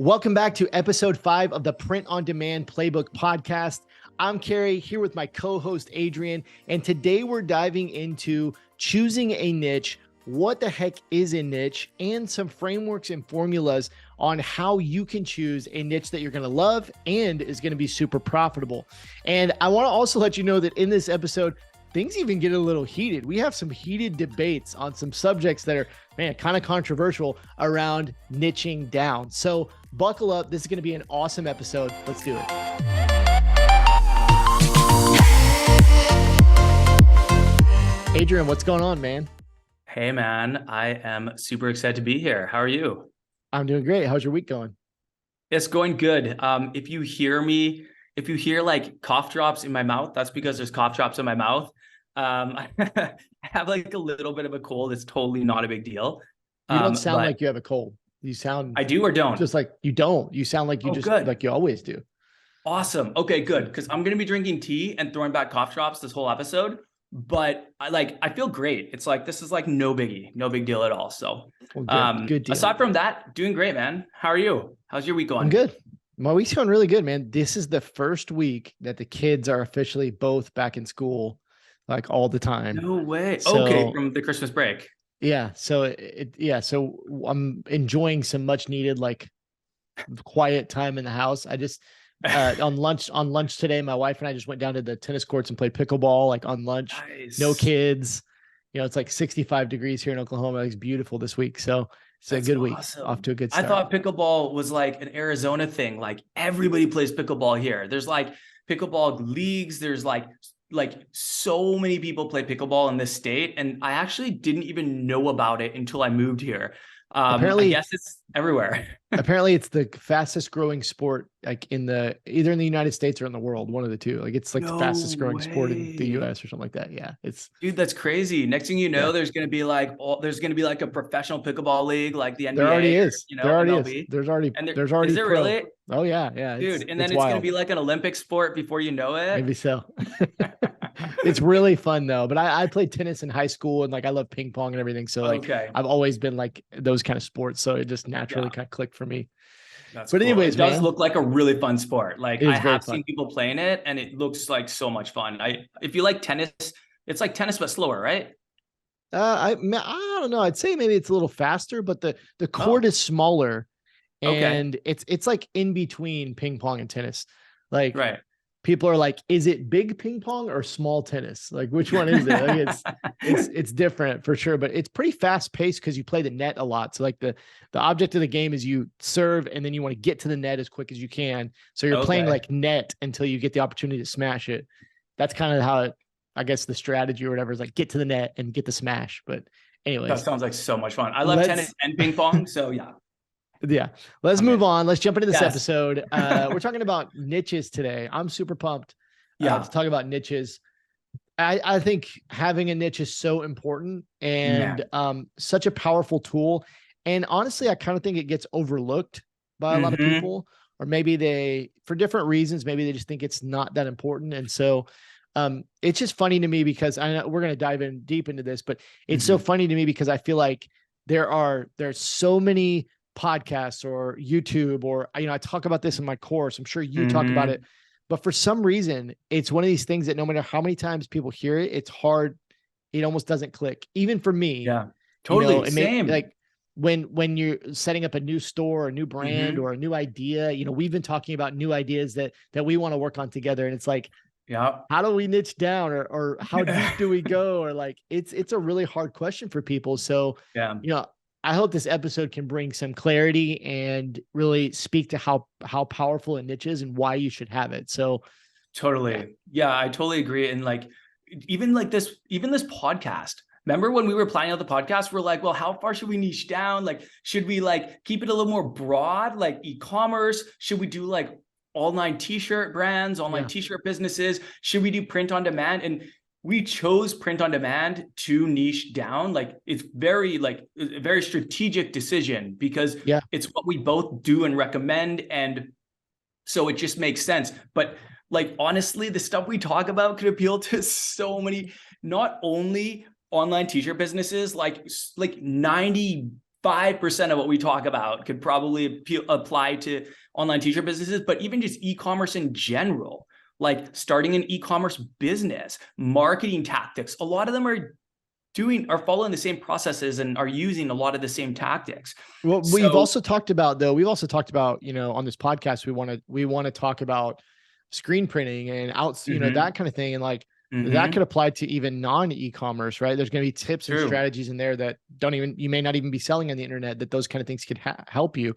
Welcome back to episode 5 of the Print on Demand Playbook podcast. I'm Kerry here with my co-host Adrian, and today we're diving into choosing a niche, what the heck is a niche, and some frameworks and formulas on how you can choose a niche that you're going to love and is going to be super profitable. And I want to also let you know that in this episode, things even get a little heated. We have some heated debates on some subjects that are, kind of controversial around niching down. So buckle up. This is going to be an awesome episode. Let's do it. Adrian, what's going on, man? Hey, man. I am super excited to be here. How are you? I'm doing great. How's your week going? It's going good. If you hear like cough drops in my mouth, that's because there's cough drops in my mouth. I have like a little bit of a cold. It's totally not a big deal. You don't sound like you have a cold. You sound I do or don't? Just like you don't. You sound like you good. Like you always do. Awesome. Okay, good. Because I'm going to be drinking tea and throwing back cough drops this whole episode. But I feel great. It's like, this is like no biggie, no big deal at all. So good deal. Aside from that, doing great, man. How are you? How's your week going? I'm good. My week's going really good, man. This is the first week that the kids are officially both back in school, like all the time. No way. So, okay, from the Christmas break. Yeah. So so I'm enjoying some much needed like quiet time in the house. I just on lunch today, my wife and I just went down to the tennis courts and played pickleball like on lunch. Nice. No kids. It's like 65 degrees here in Oklahoma. It's beautiful this week. So it's a good week. Off to a good start. I thought pickleball was like an Arizona thing. Like everybody plays pickleball here. There's like pickleball leagues. There's like so many people play pickleball in this state. And I actually didn't even know about it until I moved here. Apparently, I guess it's everywhere. Apparently it's the fastest growing sport, like either in the United States or in the world, one of the two. Like it's like the fastest growing sport in the US or something like that. Yeah. Dude, that's crazy. Next thing you know, there's going to be like a professional pickleball league, like the NBA. There already is. There already MLB. is. There's already. Is there really? Oh yeah. Yeah. Dude. And then it's going to be like an Olympic sport before you know it. Maybe so. It's really fun though. But I played tennis in high school and like I love ping pong and everything. So like I've always been like those kind of sports. So it just naturally kind of clicked for me. But anyways, it does look like a really fun sport. Like I have seen people playing it and it looks like so much fun. If you like tennis, it's like tennis but slower, right? I don't know. I'd say maybe it's a little faster, but the court is smaller and it's like in between ping pong and tennis. Like people are like, is it big ping pong or small tennis? Like, which one is it? Like it's different for sure, but it's pretty fast paced because you play the net a lot. So like the object of the game is you serve and then you want to get to the net as quick as you can. So you're playing like net until you get the opportunity to smash it. That's kind of how I guess the strategy or whatever is like get to the net and get the smash. But anyways. That sounds like so much fun. I love tennis and ping pong. So yeah. Yeah. Let's move on. Let's jump into this episode. We're talking about niches today. I'm super pumped to talk about niches. I think having a niche is so important and such a powerful tool. And honestly, I kind of think it gets overlooked by a lot of people, or maybe for different reasons, maybe they just think it's not that important. And so it's just funny to me because I know we're going to dive in deep into this, but it's so funny to me because I feel like there's so many podcasts or YouTube or, I talk about this in my course. I'm sure you talk about it, but for some reason, it's one of these things that no matter how many times people hear it, it's hard. It almost doesn't click. Even for me. Yeah, totally. Same. Like when you're setting up a new store, a new brand or a new idea, we've been talking about new ideas that we want to work on together. And it's like, how do we niche down or how deep do we go? Or like, it's a really hard question for people. So, I hope this episode can bring some clarity and really speak to how powerful a niche is and why you should have it. So totally. Yeah, I totally agree. And like, even this podcast, remember when we were planning out the podcast, we're like, well, how far should we niche down? Like, should we like keep it a little more broad, like e-commerce? Should we do like online t-shirt brands, online t-shirt businesses? Should we do print on demand? And we chose print on demand to niche down. Like it's a very strategic decision because it's what we both do and recommend. And so it just makes sense. But like, honestly, the stuff we talk about could appeal to so many, not only online t-shirt businesses, like 90 5% of what we talk about could probably apply to online teacher businesses, but even just e-commerce in general, like starting an e-commerce business, marketing tactics. A lot of them are following the same processes and are using a lot of the same tactics. Well, we've also talked about, on this podcast, we want to talk about screen printing and that kind of thing. And like, that could apply to even non-e-commerce, right? There's going to be tips and strategies in there that you may not even be selling on the internet, that those kind of things could help you.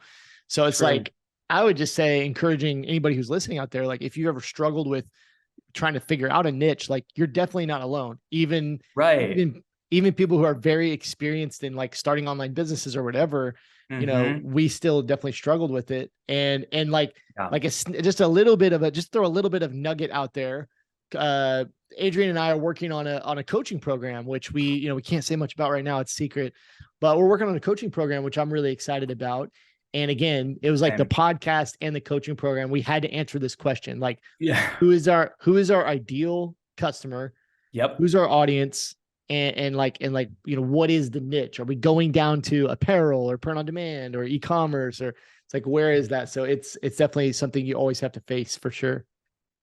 So it's like, I would just say, encouraging anybody who's listening out there, like if you ever struggled with trying to figure out a niche, like you're definitely not alone. Even people who are very experienced in like starting online businesses or whatever, we still definitely struggled with it. And it's just throw a little bit of nugget out there. Adrian and I are working on a coaching program, which we can't say much about right now. It's secret, but we're working on a coaching program, which I'm really excited about. And again, it was like the podcast and the coaching program. We had to answer this question, like, who is our ideal customer? Yep. Who's our audience? And what is the niche? Are we going down to apparel or print on demand or e-commerce, or it's like, where is that? So it's definitely something you always have to face for sure.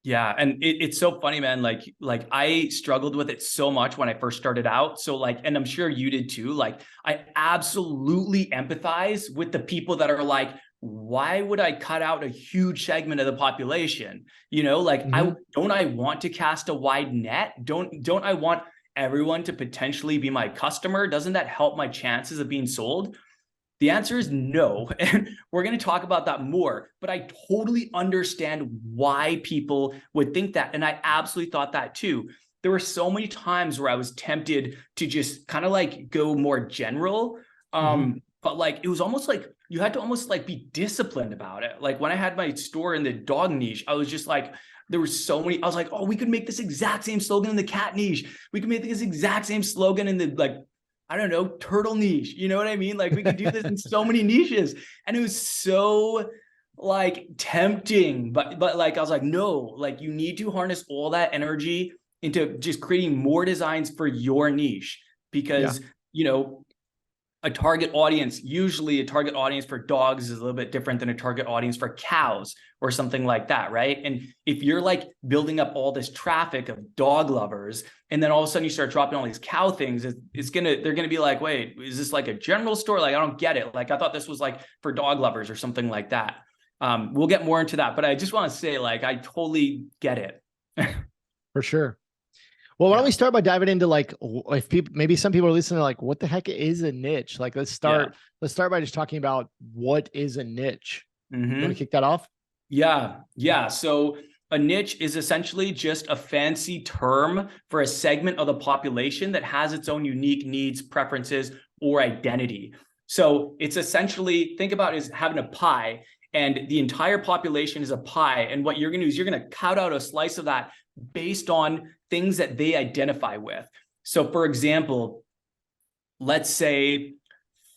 Yeah. And it's so funny, man. Like I struggled with it so much when I first started out. So and I'm sure you did too. Like I absolutely empathize with the people that are like, why would I cut out a huge segment of the population? I want to cast a wide net. Don't I want everyone to potentially be my customer? Doesn't that help my chances of being sold? The answer is no. And we're going to talk about that more, but I totally understand why people would think that. And I absolutely thought that too. There were so many times where I was tempted to just kind of like go more general. But like, it was almost like you had to almost like be disciplined about it. Like when I had my store in the dog niche, I was just like, there were so many, I was like, oh, we could make this exact same slogan in the cat niche. We could make this exact same slogan in the I don't know, turtle niche. You know what I mean? Like we could do this in so many niches. And it was so like tempting, but like, I was like, no, like you need to harness all that energy into just creating more designs for your niche, because, a target audience, usually a target audience for dogs is a little bit different than a target audience for cows or something like that, right? And if you're like building up all this traffic of dog lovers, and then all of a sudden you start dropping all these cow things, they're gonna be like, wait, is this like a general store? Like, I don't get it. Like, I thought this was like for dog lovers or something like that. We'll get more into that, but I just want to say, like, I totally get it. For sure. Well, why don't we start by diving into like, if maybe some people are listening to like, what the heck is a niche? Like, let's start by just talking about what is a niche. You want to kick that off? Yeah. So a niche is essentially just a fancy term for a segment of the population that has its own unique needs, preferences, or identity. So it's essentially, think about it as having a pie, and the entire population is a pie. And what you're going to do is you're going to cut out a slice of that based on things that they identify with. So for example, let's say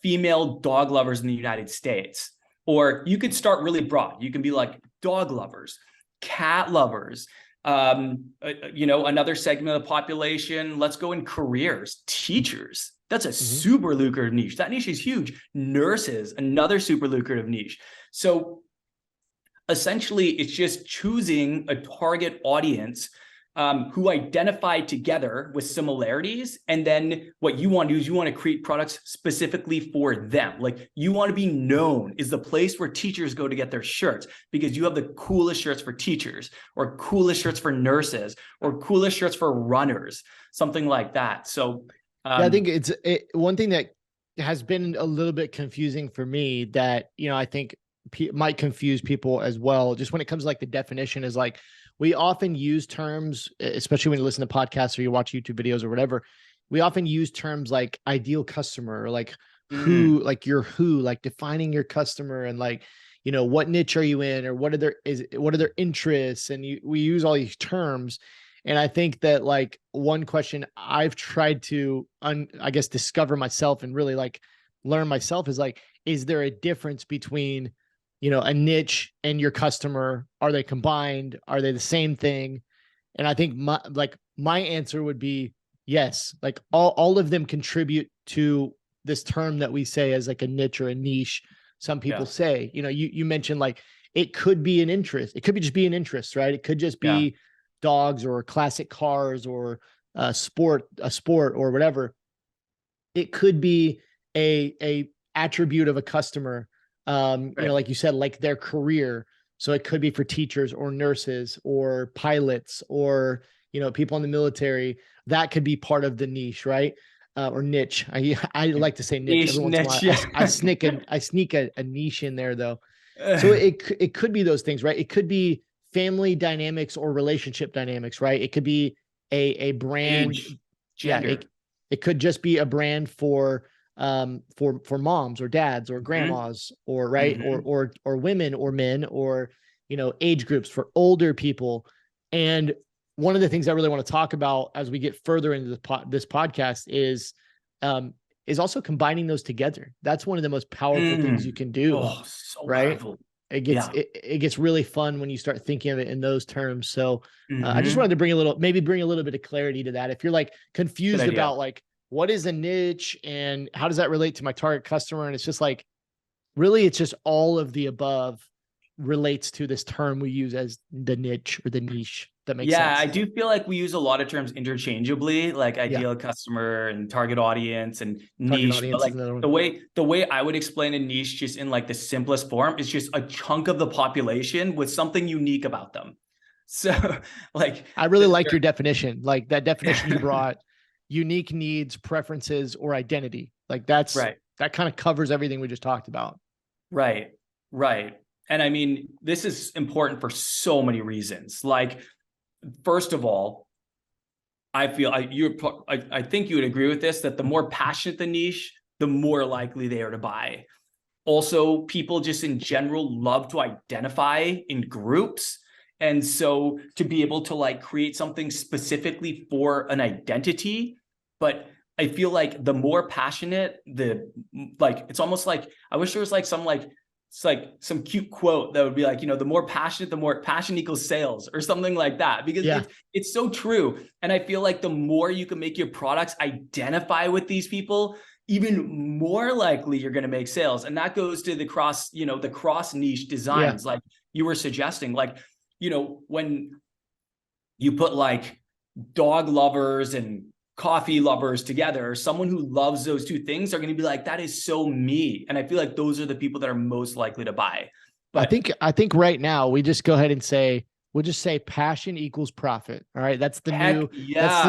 female dog lovers in the United States, or you could start really broad. You can be like dog lovers, cat lovers, another segment of the population. Let's go in careers, teachers. That's a super lucrative niche. That niche is huge. Nurses, another super lucrative niche. So essentially, it's just choosing a target audience who identify together with similarities. And then what you want to do is you want to create products specifically for them. Like, you want to be known as the place where teachers go to get their shirts, because you have the coolest shirts for teachers, or coolest shirts for nurses, or coolest shirts for runners, something like that. So I think one thing that has been a little bit confusing for me that, I think might confuse people as well, just when it comes to like the definition, is like, we often use terms, especially when you listen to podcasts or you watch YouTube videos or whatever, we often use terms like ideal customer, or like like defining your customer, and like, what niche are you in, or what are their interests? And we use all these terms. And I think that like one question I've tried to, discover myself and really like learn myself is like, is there a difference between, a niche and your customer? Are they combined? Are they the same thing? And I think my answer would be yes. Like all of them contribute to this term that we say as like a niche or a niche. Some people say, you know, you mentioned like it could be an interest. It could be just be an interest, right? It could just be dogs or classic cars or a sport or whatever. It could be a attribute of a customer, you know, like you said, like their career. So it could be for teachers or nurses or pilots or, you know, people in the military. That could be part of the niche, right? Or niche. I like to say niche. Every once in a while. I sneak a niche in there though. So it could be those things, right? It could be family dynamics or relationship dynamics, right? It could be a brand. Age, gender. It could just be a brand for moms or dads or grandmas or right or women or men or, you know, age groups for older people. And one of the things I really want to talk about as we get further into this podcast is also combining those together. That's one of the most powerful things you can do. Oh, so right. Powerful. It gets really fun when you start thinking of it in those terms. So I just wanted to bring a little bit of clarity to that. If you're like confused about like, what is a niche and how does that relate to my target customer? And it's just like, really, it's just all of the above relates to this term we use as the niche or the niche. That makes sense. Yeah, I do feel like we use a lot of terms interchangeably, like ideal customer and target audience and niche. But like the way I would explain a niche just in like the simplest form is just a chunk of the population with something unique about them. So like I really like your definition, like that definition you brought, unique needs, preferences, or identity. Like that's that kind of covers everything we just talked about. Right. And I mean, this is important for so many reasons. Like, first of all, I feel I think you would agree with this, that the more passionate the niche, the more likely they are to buy. Also, people just in general love to identify in groups. And so to be able to like create something specifically for an identity, but I feel like the more passionate, it's almost like, I wish there was like some cute quote that would be like, you know, the more passion equals sales or something like that, because it's so true. And I feel like the more you can make your products identify with these people, even more likely you're going to make sales. And that goes to the cross niche designs, like you were suggesting, like, you know, when you put like dog lovers and coffee lovers together, someone who loves those two things are going to be like, that is so me. And I feel like those are the people that are most likely to buy. But I think right now we just go ahead and we'll just say passion equals profit. All right. That's the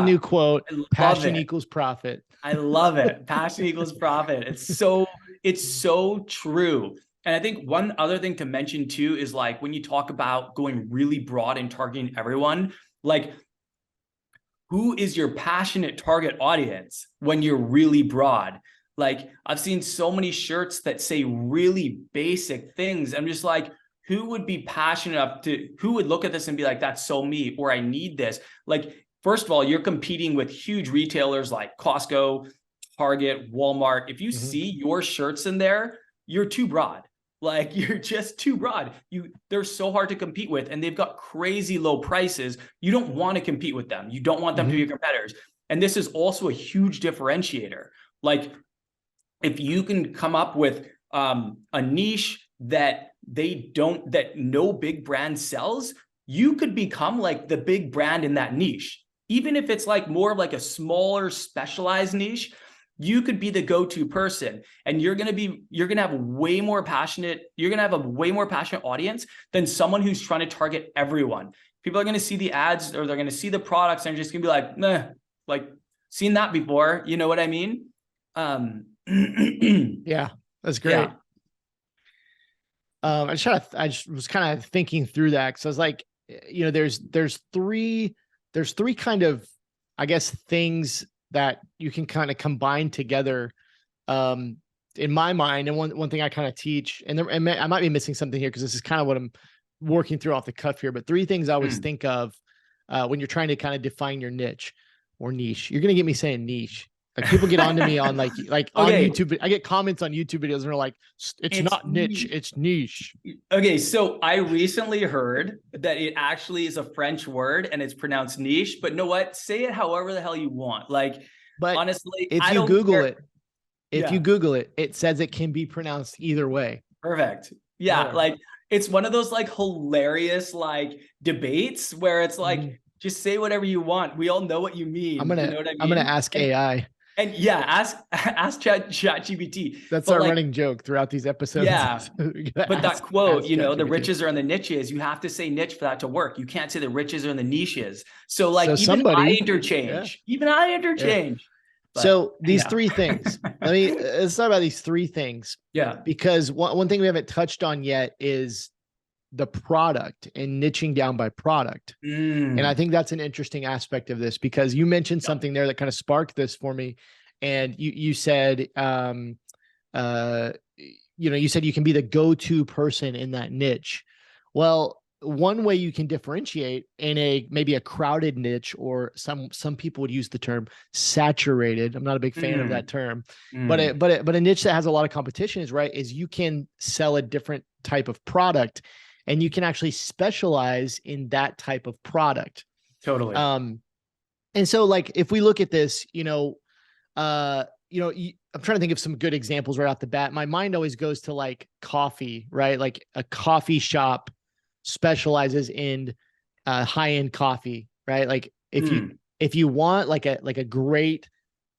new quote. Passion equals profit. I love it. Passion equals profit. It's so true. And I think one other thing to mention too is like when you talk about going really broad and targeting everyone, like who is your passionate target audience when you're really broad? Like I've seen so many shirts that say really basic things. I'm just like, who would be passionate enough who would look at this and be like, that's so me, or I need this. Like, first of all, you're competing with huge retailers like Costco, Target, Walmart. If you see your shirts in there, you're too broad. Like you're just too broad. They're so hard to compete with, and they've got crazy low prices. You don't want to compete with them. You don't want them to be your competitors. And this is also a huge differentiator. Like if you can come up with a niche that no big brand sells, you could become like the big brand in that niche. Even if it's like more of like a smaller specialized niche, you could be the go-to person, and you're going to have a way more passionate audience than someone who's trying to target everyone. People are going to see the ads, or they're going to see the products, and they're just going to be like, nah, like seen that before. You know what I mean? Yeah, that's great. I just was kind of thinking through that, because I was like, you know, there's three kind of, I guess, things that you can kind of combine together, in my mind. And one thing I kind of teach, and I might be missing something here because this is kind of what I'm working through off the cuff here, but three things I always think of when you're trying to kind of define your niche or niche. You're going to get me saying niche. Like people get onto me on like on YouTube. I get comments on YouTube videos and they're like, it's not niche, it's niche. Okay. So I recently heard that it actually is a French word and it's pronounced niche, but know what? Say it however the hell you want. Like, but honestly, if you Google it, If you Google it, it says it can be pronounced either way. Perfect. Yeah. Like it's one of those like hilarious like debates where it's like, just say whatever you want. We all know what you mean. You know what I mean? I'm gonna ask AI. And yeah, ask ChatGPT. That's our running joke throughout these episodes. Yeah. But that quote, you know, the riches are in the niches. You have to say niche for that to work. You can't say the riches are in the niches. So like I interchange. But, so these three things. Let's talk about these three things. Yeah. Because one thing we haven't touched on yet is the product and niching down by product. And I think that's an interesting aspect of this, because you mentioned something there that kind of sparked this for me. And you said, you know, you said you can be the go-to person in that niche. Well, one way you can differentiate in maybe a crowded niche, or some people would use the term saturated. I'm not a big fan of that term, but a niche that has a lot of competition is you can sell a different type of product, and you can actually specialize in that type of product. Totally. And so like, if we look at this, I'm trying to think of some good examples right off the bat. My mind always goes to like coffee, right? Like a coffee shop specializes in high-end coffee, right? Like if you want like a great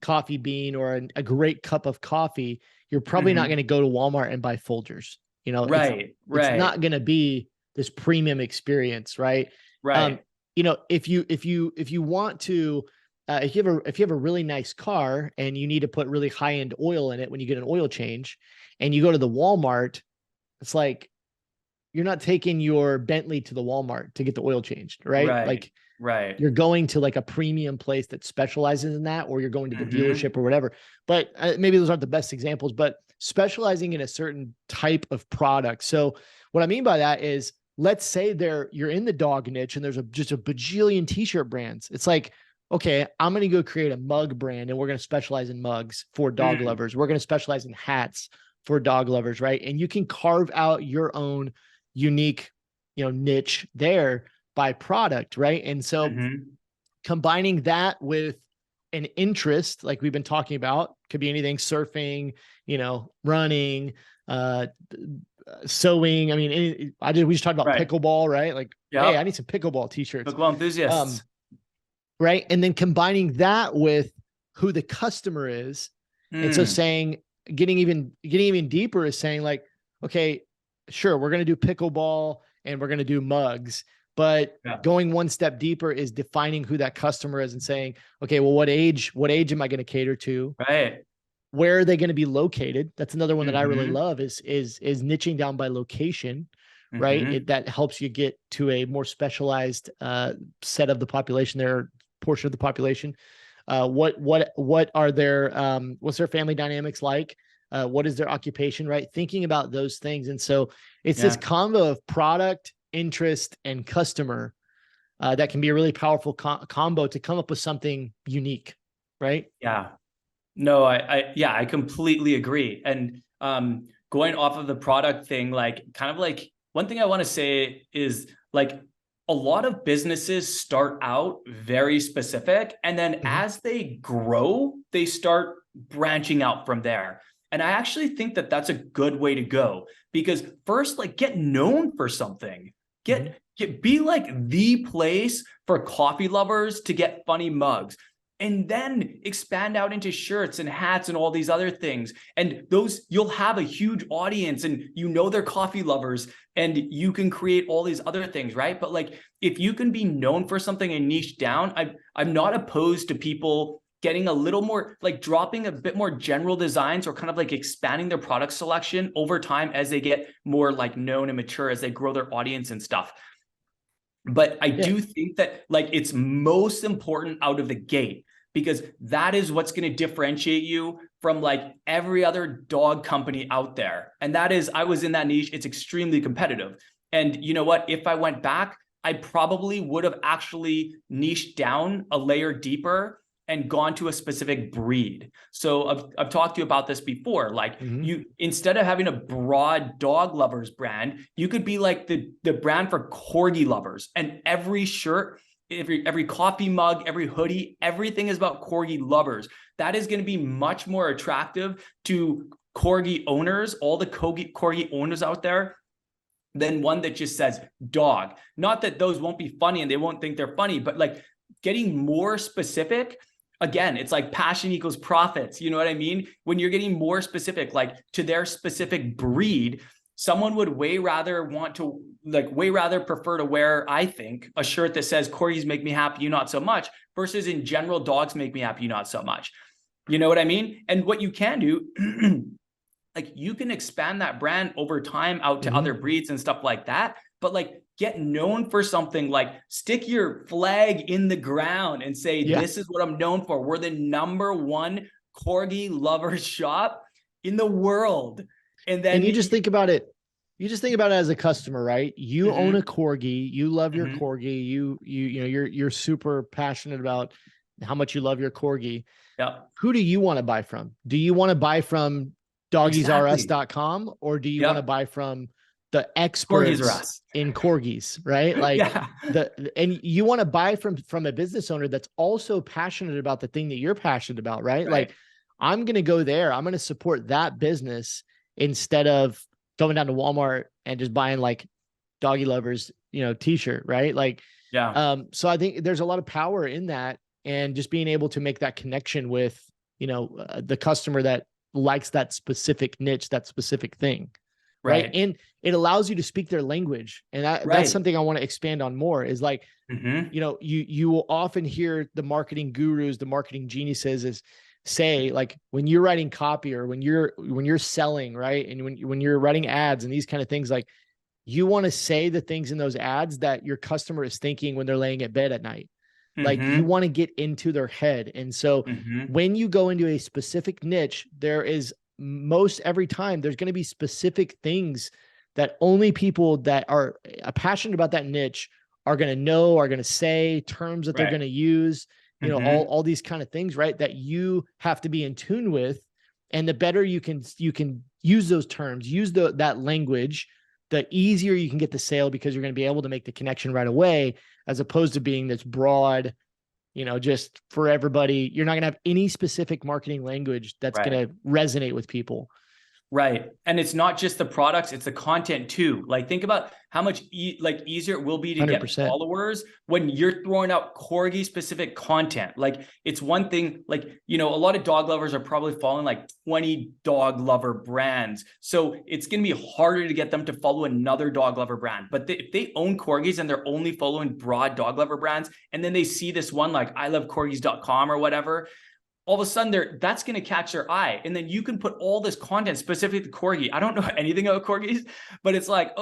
coffee bean or a great cup of coffee, you're probably not going to go to Walmart and buy Folgers. You know, it's not going to be this premium experience, right? You know, if you want to, if you have a really nice car and you need to put really high-end oil in it when you get an oil change, and you go to the Walmart, it's like, you're not taking your Bentley to the Walmart to get the oil changed, right? You're going to like a premium place that specializes in that, or you're going to the dealership or whatever. But maybe those aren't the best examples, but specializing in a certain type of product. So what I mean by that is, let's say you're in the dog niche and there's just a bajillion t-shirt brands. It's like, okay, I'm going to go create a mug brand, and we're going to specialize in mugs for dog lovers. We're going to specialize in hats for dog lovers, right? And you can carve out your own unique, niche there by product, right? And so combining that with an interest, like we've been talking about, could be anything: surfing, running, sewing. I mean, we just talked about pickleball, right? Like, hey, I need some pickleball t-shirts. Pickleball enthusiasts. Right. And then combining that with who the customer is. And so getting even deeper is saying like, okay, sure, we're going to do pickleball and we're going to do mugs, but going one step deeper is defining who that customer is and saying, okay, well, what age am I going to cater to? Right. Where are they going to be located? That's another one that I really love is niching down by location, right? That helps you get to a more specialized set of the population, their portion of the population. What are their what's their family dynamics like? What is their occupation, right? Thinking about those things. And so it's this combo of product, interest, and customer that can be a really powerful combo to come up with something unique, right? Yeah. No, I completely agree. And going off of the product thing, like kind of like one thing I want to say is like, a lot of businesses start out very specific, and then as they grow, they start branching out from there. And I actually think that that's a good way to go, because first, like, get known for something. Be like the place for coffee lovers to get funny mugs, and then expand out into shirts and hats and all these other things. And those, you'll have a huge audience, and they're coffee lovers, and you can create all these other things, right? But like, if you can be known for something and niche down, I'm not opposed to people getting a little more, like dropping a bit more general designs, or kind of like expanding their product selection over time as they get more like known and mature, as they grow their audience and stuff. But I do think that like it's most important out of the gate, because that is what's going to differentiate you from like every other dog company out there. And that is, I was in that niche. It's extremely competitive. And you know what? If I went back, I probably would have actually niched down a layer deeper and gone to a specific breed. So I've talked to you about this before. Like you, instead of having a broad dog lovers brand, you could be like the brand for corgi lovers, and every shirt every coffee mug, every hoodie, everything is about corgi lovers. That is going to be much more attractive to corgi owners, all the corgi owners out there, than one that just says dog. Not that those won't be funny and they won't think they're funny, but like getting more specific, again, it's like passion equals profits. You know what I mean? When you're getting more specific, like to their specific breed, someone would way rather prefer to wear, I think, a shirt that says corgis make me happy, you not so much, versus in general, dogs make me happy, you not so much. You know what I mean? And what you can do, like you can expand that brand over time out to other breeds and stuff like that. But like get known for something, like stick your flag in the ground and say, this is what I'm known for. We're the #1 corgi lovers shop in the world. And then you just think about it. You just think about it as a customer, right? You own a corgi, you love your corgi, you're super passionate about how much you love your corgi. Yeah. Who do you want to buy from? Do you want to buy from doggiesrs.com or do you want to buy from the experts in corgis, right? Like and you want to buy from a business owner that's also passionate about the thing that you're passionate about, right? Like I'm going to go there. I'm going to support that business instead of going down to Walmart and just buying like doggy lovers, t-shirt, right? Like, so I think there's a lot of power in that, and just being able to make that connection with, the customer that likes that specific niche, that specific thing. Right. And it allows you to speak their language. And that's something I want to expand on more is like, you will often hear the marketing gurus, the marketing geniuses say, like, when you're writing copy or when you're selling, right. And when you're writing ads and these kind of things, like you want to say the things in those ads that your customer is thinking when they're laying at bed at night. Like you want to get into their head. And so when you go into a specific niche, there is most every time there's going to be specific things that only people that are passionate about that niche are going to know, are going to say, terms that they're going to use, all these kind of things, right? That you have to be in tune with. And the better you can use those terms, use that language, the easier you can get the sale, because you're going to be able to make the connection right away, as opposed to being this broad, just for everybody. You're not going to have any specific marketing language that's going to resonate with people. Right. And it's not just the products, it's the content too. Like think about how much easier it will be to 100%. Get followers when you're throwing out corgi specific content. Like it's one thing, like, a lot of dog lovers are probably following like 20 dog lover brands. So it's going to be harder to get them to follow another dog lover brand. But if they own corgis and they're only following broad dog lover brands, and then they see this one, like ilovecorgis.com or whatever, all of a sudden that's going to catch their eye. And then you can put all this content specific to corgi. I don't know anything about corgis, but it's like,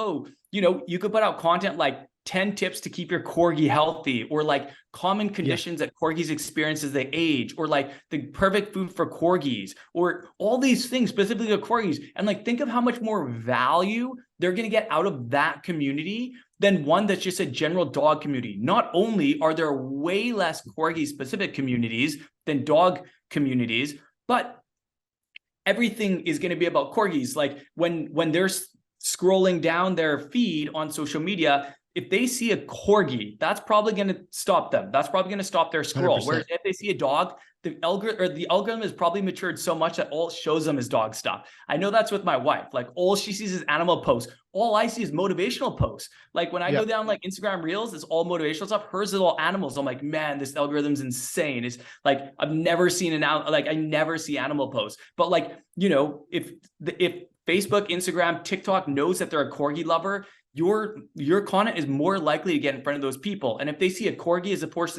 you could put out content like 10 tips to keep your corgi healthy, or like common conditions that corgis experience as they age, or like the perfect food for corgis, or all these things specifically to corgis. And like, think of how much more value they're going to get out of that community than one that's just a general dog community. Not only are there way less corgi specific communities than dog communities, but everything is going to be about corgis. Like when they're scrolling down their feed on social media, if they see a corgi, that's probably going to stop them. That's probably going to stop their scroll. 100%. Whereas if they see a dog, the algorithm has probably matured so much that all it shows them is dog stuff. I know that's with my wife. Like all she sees is animal posts. All I see is motivational posts. Like when I go down like Instagram Reels, it's all motivational stuff. Hers is all animals. I'm like, man, this algorithm's insane. It's like, I've never seen I never see animal posts. But like, if Facebook, Instagram, TikTok knows that they're a corgi lover, your content is more likely to get in front of those people. And if they see a corgi as opposed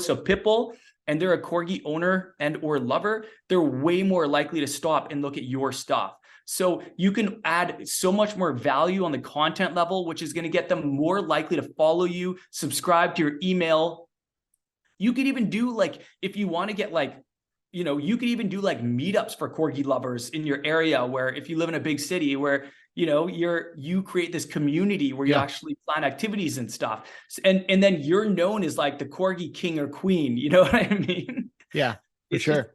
to a pit bull, and they're a corgi owner and or lover, they're way more likely to stop and look at your stuff. So you can add so much more value on the content level, which is going to get them more likely to follow you, subscribe to your email. You could even do like, if you want to get like, you could even do like meetups for corgi lovers in your area, where if you live in a big city where, you create this community where you actually plan activities and stuff. And then you're known as like the corgi king or queen. You know what I mean? Yeah, for sure.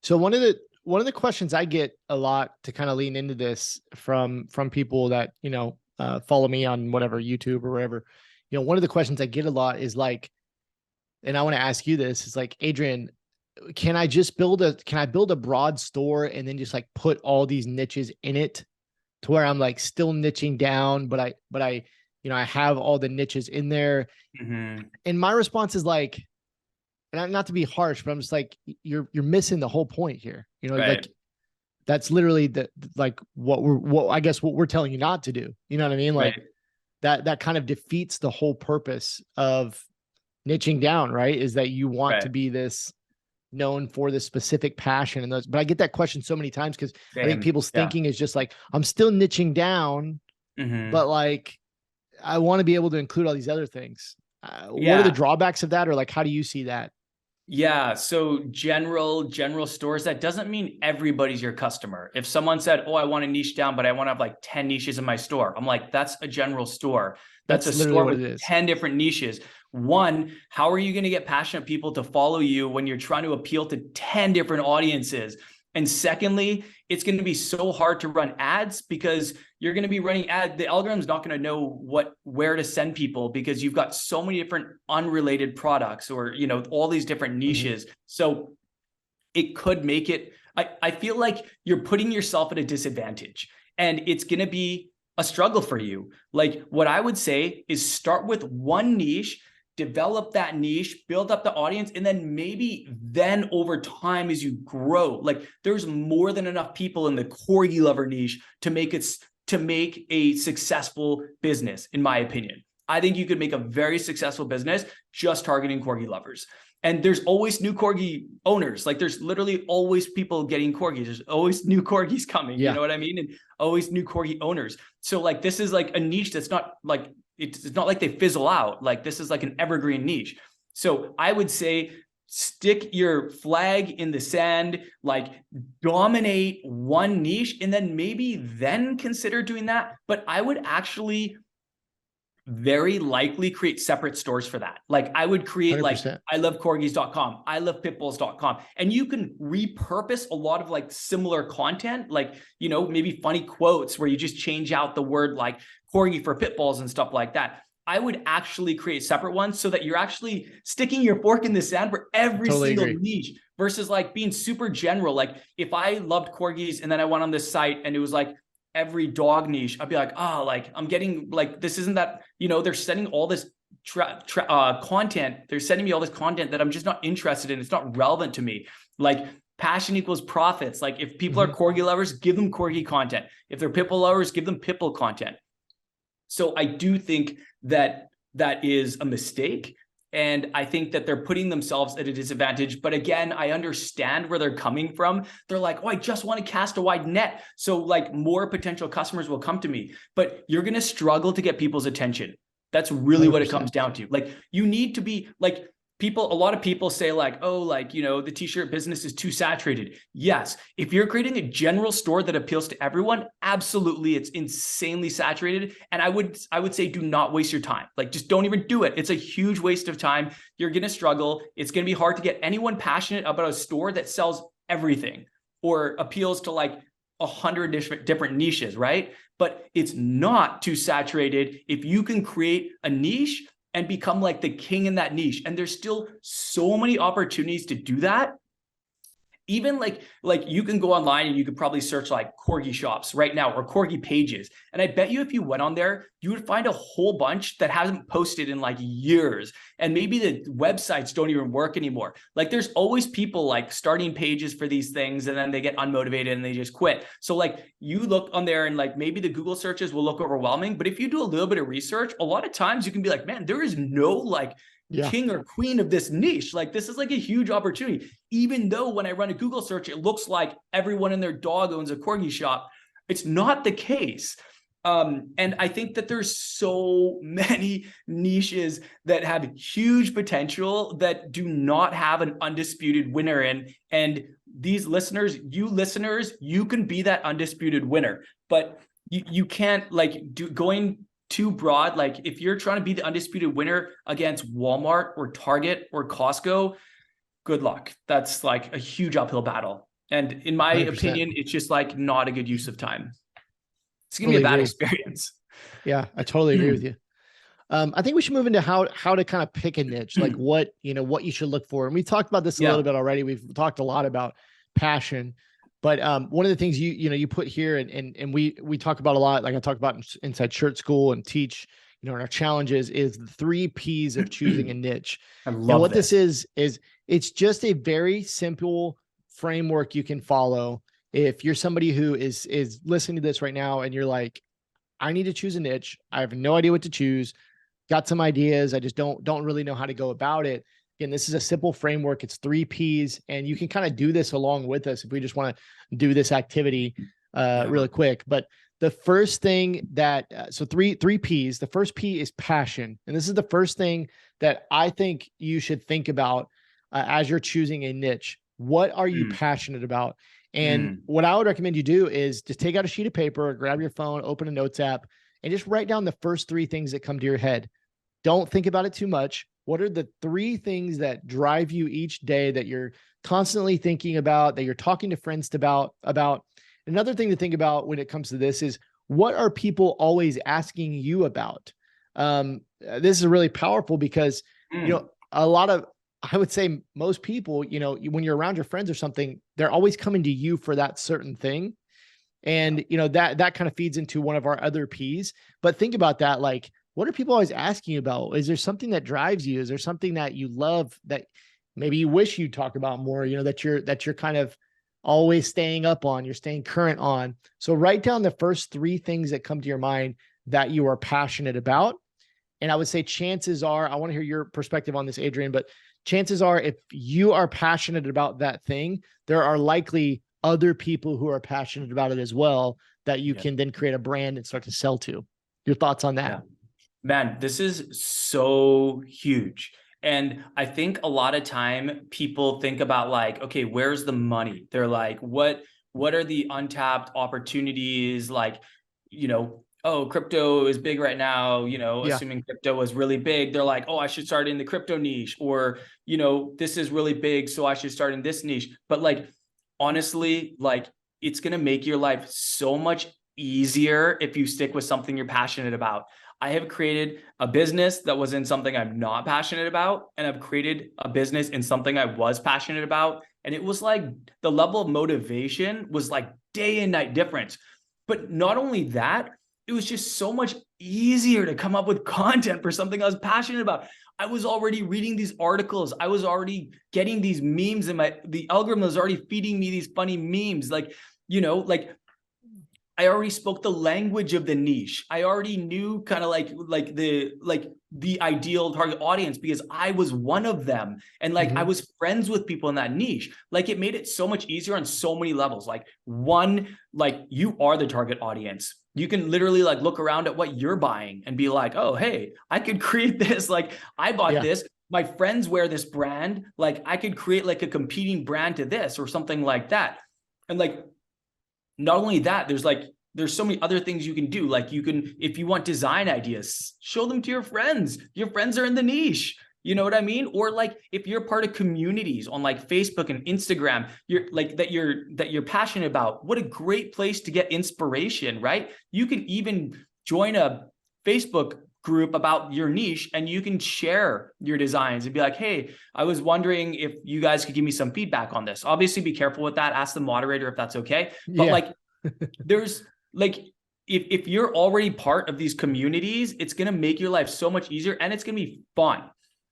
So one of the questions I get a lot to kind of lean into this from people that, follow me on whatever, YouTube or wherever, one of the questions I get a lot is like, and I want to ask you this, is like, Adrian, can I build a broad store and then just like put all these niches in it to where I'm like still niching down, but I I have all the niches in there. Mm-hmm. And my response is like, and not to be harsh, but I'm just like, you're missing the whole point here. Right. Like that's literally what we're telling you not to do. You know what I mean? Like that kind of defeats the whole purpose of niching down, right? Is that you want to be this known for this specific passion and those, but I get that question so many times because I think people's thinking is just like, I'm still niching down, but like, I want to be able to include all these other things. What are the drawbacks of that? Or like, how do you see that? Yeah. So general stores, that doesn't mean everybody's your customer. If someone said, oh, I want to niche down, but I want to have like 10 niches in my store, I'm like, that's a general store. That's a store with 10 different niches. One, how are you going to get passionate people to follow you when you're trying to appeal to 10 different audiences? And secondly, it's going to be so hard to run ads because you're going to be running ads. The algorithm's not going to know where to send people because you've got so many different unrelated products or, all these different niches. So it could make it, I feel like you're putting yourself at a disadvantage and it's going to be a struggle for you. Like what I would say is start with one niche, develop that niche, build up the audience, and then over time as you grow, like there's more than enough people in the corgi lover niche to make a successful business, in my opinion. I think you could make a very successful business just targeting corgi lovers. And there's always new corgi owners. Like there's literally always people getting corgis. There's always new corgis coming. You know what I mean? And always new corgi owners. So like, this is like a niche that's not like, it's not like they fizzle out. Like this is like an evergreen niche. So I would say stick your flag in the sand, like dominate one niche, and then consider doing that. But I would actually very likely create separate stores for that. Like I would create 100%. Like ilovecorgis.com, ilovepitbulls.com, and you can repurpose a lot of like similar content, like, maybe funny quotes where you just change out the word like corgi for pit bulls and stuff like that. I would actually create separate ones so that you're actually sticking your fork in the sand for every single niche versus like being super general. Like if I loved corgis and then I went on this site and it was like every dog niche, I'd be like, oh, like I'm getting like, this isn't that, they're sending all this content. They're sending me all this content that I'm just not interested in. It's not relevant to me. Like passion equals profits. Like if people are corgi lovers, give them corgi content. If they're pitbull lovers, give them pitbull content. So I do think that is a mistake. And I think that they're putting themselves at a disadvantage. But again, I understand where they're coming from. They're like, oh, I just want to cast a wide net. So like more potential customers will come to me, but you're going to struggle to get people's attention. That's really 100%. What it comes down to. Like you need to be like a lot of people say like, oh, like, the t-shirt business is too saturated. Yes. If you're creating a general store that appeals to everyone, absolutely. It's insanely saturated. And I would say, do not waste your time. Like, just don't even do it. It's a huge waste of time. You're going to struggle. It's going to be hard to get anyone passionate about a store that sells everything or appeals to like 100 different niches, right? But it's not too saturated. If you can create a niche and become like the king in that niche. And there's still so many opportunities to do that. Even like you can go online and you could probably search like corgi shops right now or corgi pages. And I bet you if you went on there, you would find a whole bunch that hasn't posted in like years. And maybe the websites don't even work anymore. Like there's always people like starting pages for these things and then they get unmotivated and they just quit. So like you look on there and like maybe the Google searches will look overwhelming, but if you do a little bit of research, a lot of times you can be like, man, there is no like king or queen of this niche. Like this is like a huge opportunity. Even though when I run a Google search, it looks like everyone and their dog owns a corgi shop. It's not the case. And I think that there's so many niches that have huge potential that do not have an undisputed winner in. And these listeners, you can be that undisputed winner, but you can't like going too broad. Like if you're trying to be the undisputed winner against Walmart or Target or Costco, good luck. That's like a huge uphill battle. And in my 100%. Opinion, it's just like not a good use of time. It's going to be a bad experience. Yeah, I totally agree with you. I think we should move into how to kind of pick a niche, like what you should look for. And we talked about this a little bit already. We've talked a lot about passion, but one of the things you put here and we talk about a lot, like I talk about inside Shirt School and teach, in our challenges, is the 3 P's of choosing a niche. I love what this is it's just a very simple framework you can follow. If you're somebody who is listening to this right now and you're like, I need to choose a niche, I have no idea what to choose, got some ideas, I just don't really know how to go about it. Again, this is a simple framework. It's 3 P's, and you can kind of do this along with us if we just want to do this activity really quick. But the first thing that, so three P's, the first P is passion. And this is the first thing that I think you should think about as you're choosing a niche. What are you passionate about? And what I would recommend you do is just take out a sheet of paper, grab your phone, open a notes app, and just write down the first 3 things that come to your head. Don't think about it too much. What are the 3 things that drive you each day, that you're constantly thinking about, that you're talking to friends about? Another thing to think about when it comes to this is, what are people always asking you about? This is really powerful because, a lot of, I would say most people, when you're around your friends or something, they're always coming to you for that certain thing. And, that kind of feeds into one of our other P's. But think about that. Like, what are people always asking you about? Is there something that drives you? Is there something that you love that maybe you wish you'd talk about more, that you're kind of always staying up on, you're staying current on? So write down the first 3 things that come to your mind that you are passionate about. And I would say chances are, I want to hear your perspective on this, Adrian, but chances are, if you are passionate about that thing, there are likely other people who are passionate about it as well, that you can then create a brand and start to sell to. Your thoughts on that? Yeah. Man, this is so huge. And I think a lot of time people think about like, okay, where's the money? They're like, what are the untapped opportunities? Like, oh, crypto is big right now, assuming crypto was really big. They're like, oh, I should start in the crypto niche, or, this is really big, so I should start in this niche. But like, honestly, like, it's going to make your life so much easier if you stick with something you're passionate about. I have created a business that was in something I'm not passionate about, and I've created a business in something I was passionate about. And it was like the level of motivation was like day and night difference. But not only that, it was just so much easier to come up with content for something I was passionate about. I was already reading these articles. I was already getting these memes, and the algorithm was already feeding me these funny memes. Like, I already spoke the language of the niche. I already knew kind of like the ideal target audience, because I was one of them. And I was friends with people in that niche. Like, it made it so much easier on so many levels. Like, one, like, you are the target audience. You can literally like look around at what you're buying and be like, oh, hey, I could create this. Like, I bought this. My friends wear this brand. Like, I could create like a competing brand to this or something like that. And like, not only that, there's so many other things you can do. Like, you can, if you want design ideas, show them to your friends. Your friends are in the niche. You know what I mean? Or like, if you're part of communities on like Facebook and Instagram, you're passionate about, what a great place to get inspiration, right? You can even join a Facebook group about your niche, and you can share your designs and be like, hey, I was wondering if you guys could give me some feedback on this. Obviously, be careful with that. Ask the moderator if that's okay. But like, there's like, if you're already part of these communities, it's going to make your life so much easier, and it's going to be fun.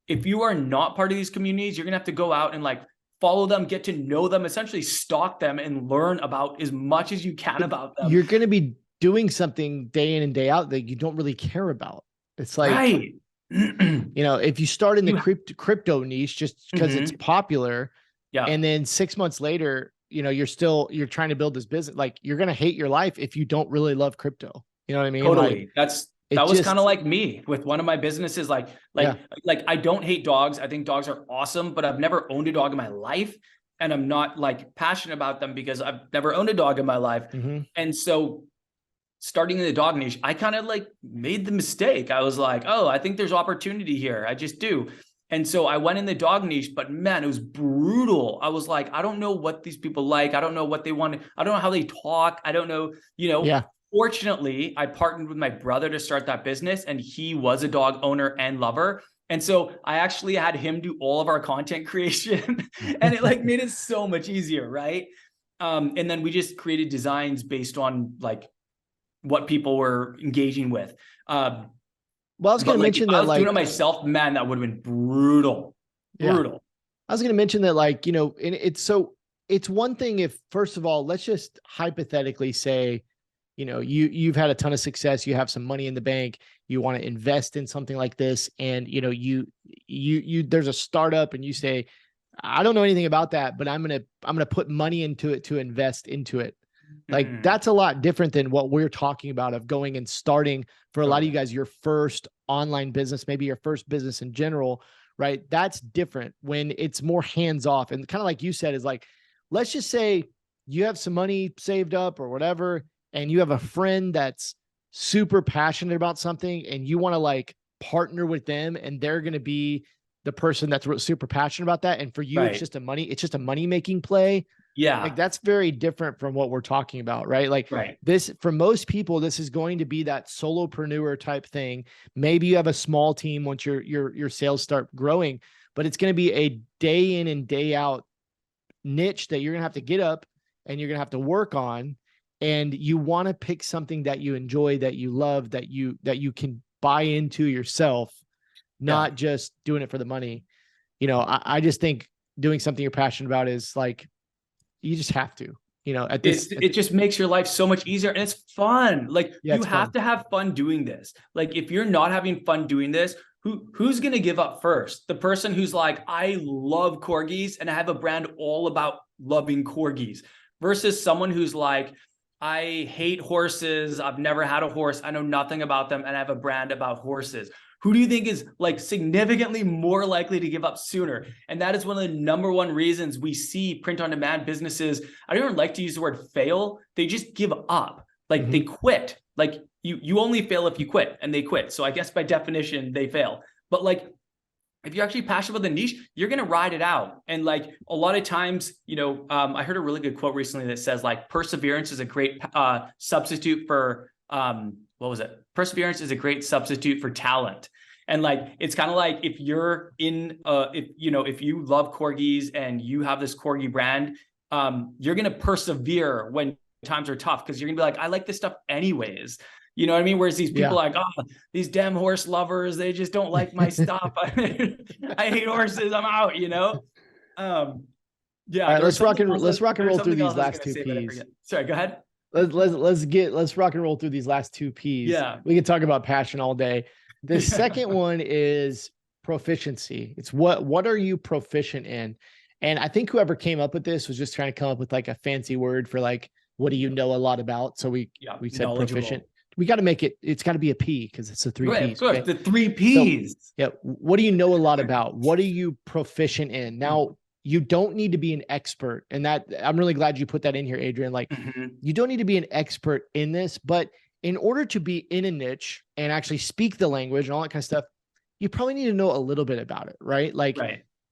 If you are not part of these communities, you're going to have to go out and like follow them, get to know them, essentially stalk them, and learn about as much as you can about them. You're going to be doing something day in and day out that you don't really care about. It's like, right. If you start in the crypto niche just because it's popular, and then 6 months later, you're trying to build this business, like, you're going to hate your life if you don't really love crypto. You know what I mean? Totally. Like, that was kind of like me with one of my businesses. Like I don't hate dogs. I think dogs are awesome, but I've never owned a dog in my life, and I'm not like passionate about them because I've never owned a dog in my life. And so starting in the dog niche, I kind of like made the mistake. I was like, oh, I think there's opportunity here. I just do. And so I went in the dog niche, but man, it was brutal. I was like, I don't know what these people like. I don't know what they want. I don't know how they talk. I don't know, Fortunately, I partnered with my brother to start that business, and he was a dog owner and lover. And so I actually had him do all of our content creation and it like made it so much easier. Right. And then we just created designs based on like what people were engaging with. Well, I was going to mention that, if I was doing it myself, man, that would have been brutal. Brutal. Yeah. I was going to mention that, like, you know, and it's one thing if, first of all, let's just hypothetically say, you know, you've had a ton of success, you have some money in the bank, you want to invest in something like this, and you know, you there's a startup and you say, I don't know anything about that, but I'm gonna put money into it to invest into it. Like that's a lot different than what we're talking about of going and starting for a lot of you guys, your first online business, maybe your first business in general, right? That's different when it's more hands off. And kind of like you said, is like, let's just say you have some money saved up or whatever, and you have a friend that's super passionate about something and you want to like partner with them and they're going to be the person that's super passionate about that. And for you, it's just a money making play. Yeah. Like that's very different from what we're talking about, right? Like this, for most people, this is going to be that solopreneur type thing. Maybe you have a small team once your sales start growing, but it's going to be a day in and day out niche that you're going to have to get up and you're going to have to work on. And you want to pick something that you enjoy, that you love, that you can buy into yourself, not just doing it for the money. You know, I just think doing something you're passionate about is like, you just have to, you know, it just makes your life so much easier and it's fun. Like you have to have fun doing this. Like if you're not having fun doing this, who's going to give up first? The person who's like, I love corgis and I have a brand all about loving corgis, versus someone who's like, I hate horses. I've never had a horse. I know nothing about them. And I have a brand about horses. Who do you think is like significantly more likely to give up sooner? And that is one of the number one reasons we see print on demand businesses. I don't even like to use the word fail. They just give up. Like they quit. Like you only fail if you quit, and they quit. So I guess by definition, they fail. But like, if you're actually passionate about the niche, you're going to ride it out. And like a lot of times, you know, I heard a really good quote recently that says like perseverance is a great substitute for, what was it? Perseverance is a great substitute for talent. And like, it's kind of like if you're in, if you love corgis and you have this corgi brand, you're going to persevere when times are tough, because you're gonna be like, I like this stuff anyways. You know what I mean? Whereas these people are like, oh, these damn horse lovers, they just don't like my stuff. I hate horses. I'm out, you know? Yeah. All right, let's rock and roll through these last two P's. Sorry, go ahead. Let's rock and roll through these last two P's. Yeah. We can talk about passion all day. The second one is proficiency. It's what are you proficient in? And I think whoever came up with this was just trying to come up with like a fancy word for like, what do you know a lot about? So we said proficient. We got to make it, it's got to be a P because it's the three P's. Of course, okay? The three P's. So, yeah. What do you know a lot about? What are you proficient in? Now, you don't need to be an expert. And that, I'm really glad you put that in here, Adrian. Like, you don't need to be an expert in this, but in order to be in a niche and actually speak the language and all that kind of stuff, you probably need to know a little bit about it, right? Like,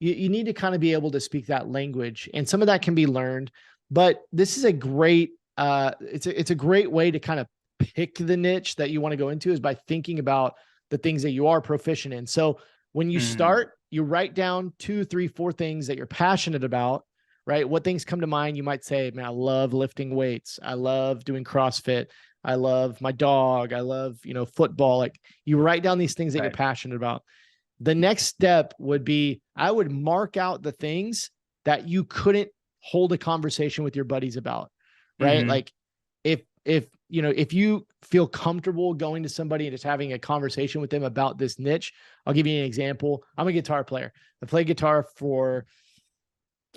you need to kind of be able to speak that language, and some of that can be learned. But this is a great, it's a great way to kind of pick the niche that you want to go into, is by thinking about the things that you are proficient in. So when you start, you write down 2, 3, 4 things that you're passionate about, right? What things come to mind? You might say, man, I love lifting weights. I love doing CrossFit. I love my dog. I love, football. Like, you write down these things that you're passionate about. The next step would be, I would mark out the things that you couldn't hold a conversation with your buddies about, right? Like if you feel comfortable going to somebody and just having a conversation with them about this niche, I'll give you an example. I'm a guitar player. I played guitar for,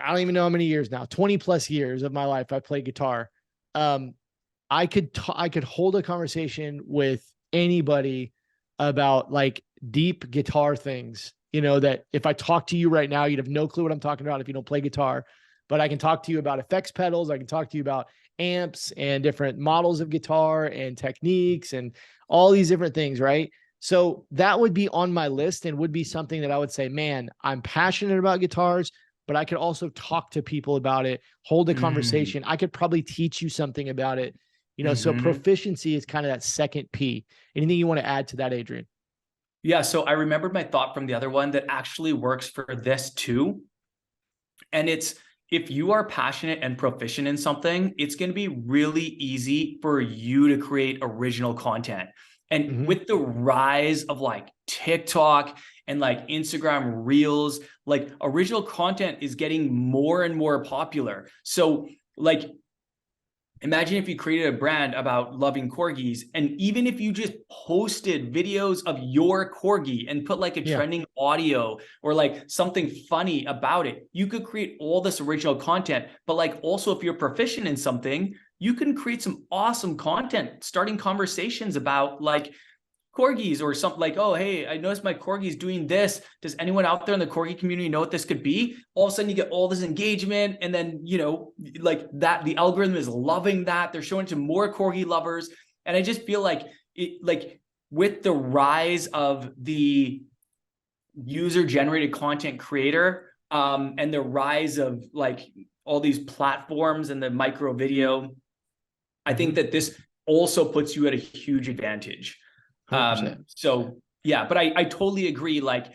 I don't even know how many years now, 20 plus years of my life. I played guitar. I could hold a conversation with anybody about like deep guitar things, that if I talk to you right now, you'd have no clue what I'm talking about if you don't play guitar. But I can talk to you about effects pedals. I can talk to you about amps and different models of guitar and techniques and all these different things, right? So that would be on my list and would be something that I would say, man, I'm passionate about guitars, but I could also talk to people about it, hold a conversation. I could probably teach you something about it. So Mhm. proficiency is kind of that second P. Anything you want to add to that, Adrian? Yeah. So I remembered my thought from the other one that actually works for this too. And it's, if you are passionate and proficient in something, it's going to be really easy for you to create original content. And with the rise of like TikTok and like Instagram Reels, like original content is getting more and more popular. So like, imagine if you created a brand about loving corgis, and even if you just posted videos of your corgi and put like a trending audio or like something funny about it, you could create all this original content. But like also, if you're proficient in something, you can create some awesome content, starting conversations about like corgis or something like, oh, hey, I noticed my corgi is doing this. Does anyone out there in the corgi community know what this could be? All of a sudden you get all this engagement, and then, like that, the algorithm is loving that. They're showing it to more corgi lovers. And I just feel like with the rise of the user generated content creator, and the rise of like all these platforms and the micro video, I think that this also puts you at a huge advantage. 100%. So yeah, but I totally agree. Like,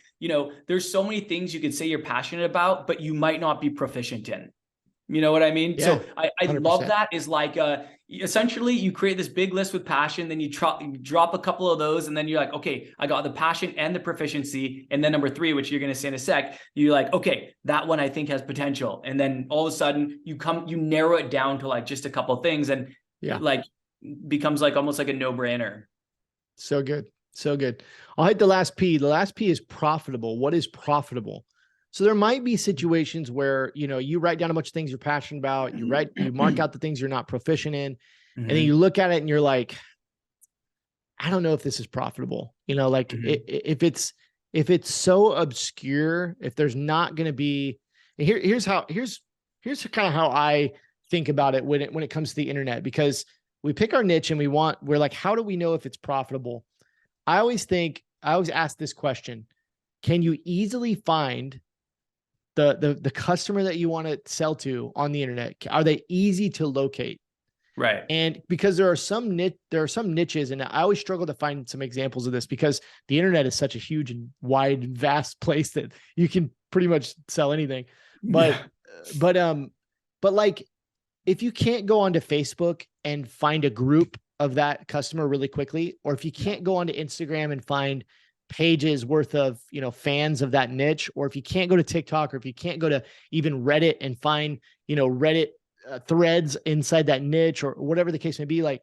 there's so many things you could say you're passionate about, but you might not be proficient in. You know what I mean? Yeah, so I love 100%. that. Is like, essentially you create this big list with passion, then you drop a couple of those, and then you're like, okay, I got the passion and the proficiency. And then number 3, which you're going to say in a sec, you're like, okay, that one I think has potential. And then all of a sudden you narrow it down to like just a couple of things, and it like becomes like almost like a no-brainer. So good. So good. I'll hit the last P. The last P is profitable. What is profitable? So there might be situations where, you write down a bunch of things you're passionate about. You mark out the things you're not proficient in, and then you look at it and you're like, I don't know if this is profitable. If it's so obscure, if there's not going to be, here's kind of how I think about it when it comes to the internet, because we pick our niche and we're like, how do we know if it's profitable? I always ask this question: can you easily find the customer that you want to sell to on the internet? Are they easy to locate? Right. And because there are some niches, and I always struggle to find some examples of this because the internet is such a huge and wide and vast place that you can pretty much sell anything. But like, if you can't go onto Facebook and find a group of that customer really quickly, or if you can't go onto Instagram and find pages worth of, fans of that niche, or if you can't go to TikTok, or if you can't go to even Reddit and find, Reddit threads inside that niche, or whatever the case may be, like,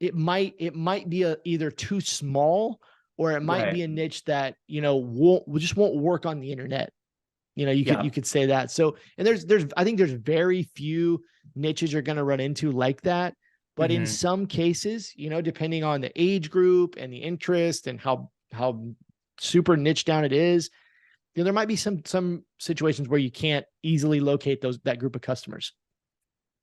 it might be either too small, or it might be a niche that, won't work on the internet. You could say that. So, and I think there's very few niches you're going to run into like that. But in some cases, depending on the age group and the interest and how super niche down it is, there might be some situations where you can't easily locate that group of customers.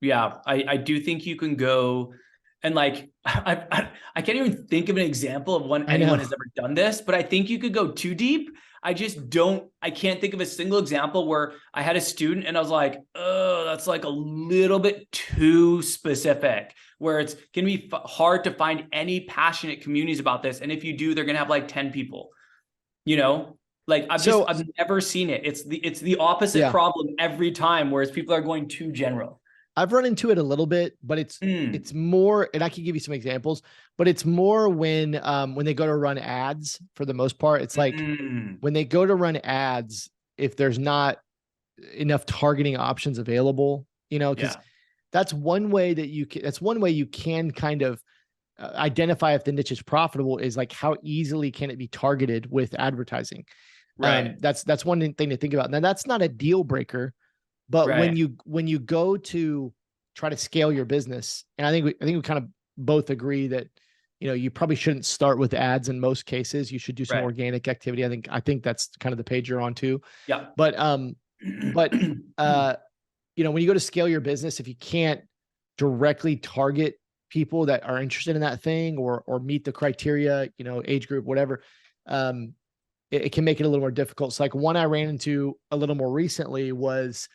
Yeah, I do think you can go, and like, I can't even think of an example of when anyone has ever done this, but I think you could go too deep. I can't think of a single example where I had a student and I was like, oh, that's like a little bit too specific, where it's going to be hard to find any passionate communities about this. And if you do, they're going to have like 10 people, like I've never seen it. It's the opposite problem every time, whereas people are going too general. I've run into it a little bit, but it's more, and I can give you some examples, but it's more when they go to run ads. For the most part, it's like when they go to run ads, if there's not enough targeting options available, because that's one way you can kind of identify if the niche is profitable, is like, how easily can it be targeted with advertising? Right. That's one thing to think about. Now, that's not a deal breaker. But when you go to try to scale your business, and I think we kind of both agree that, you probably shouldn't start with ads in most cases. You should do some organic activity. I think that's kind of the page you're on too. Yeah. But when you go to scale your business, if you can't directly target people that are interested in that thing, or meet the criteria, age group, whatever, it can make it a little more difficult. So like, one I ran into a little more recently was,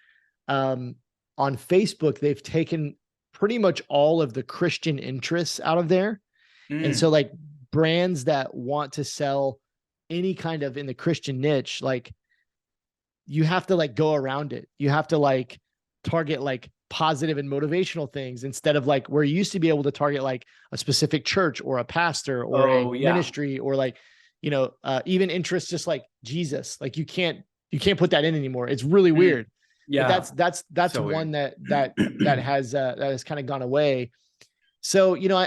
on Facebook, they've taken pretty much all of the Christian interests out of there. And so like brands that want to sell any kind of in the Christian niche, like you have to like go around it. You have to like target like positive and motivational things instead of like where you used to be able to target like a specific church or a pastor or a ministry or like, you know, even interests just like Jesus. Like you can't put that in anymore. It's really weird. Yeah. But that's so one weird. that has kind of gone away. So, you know,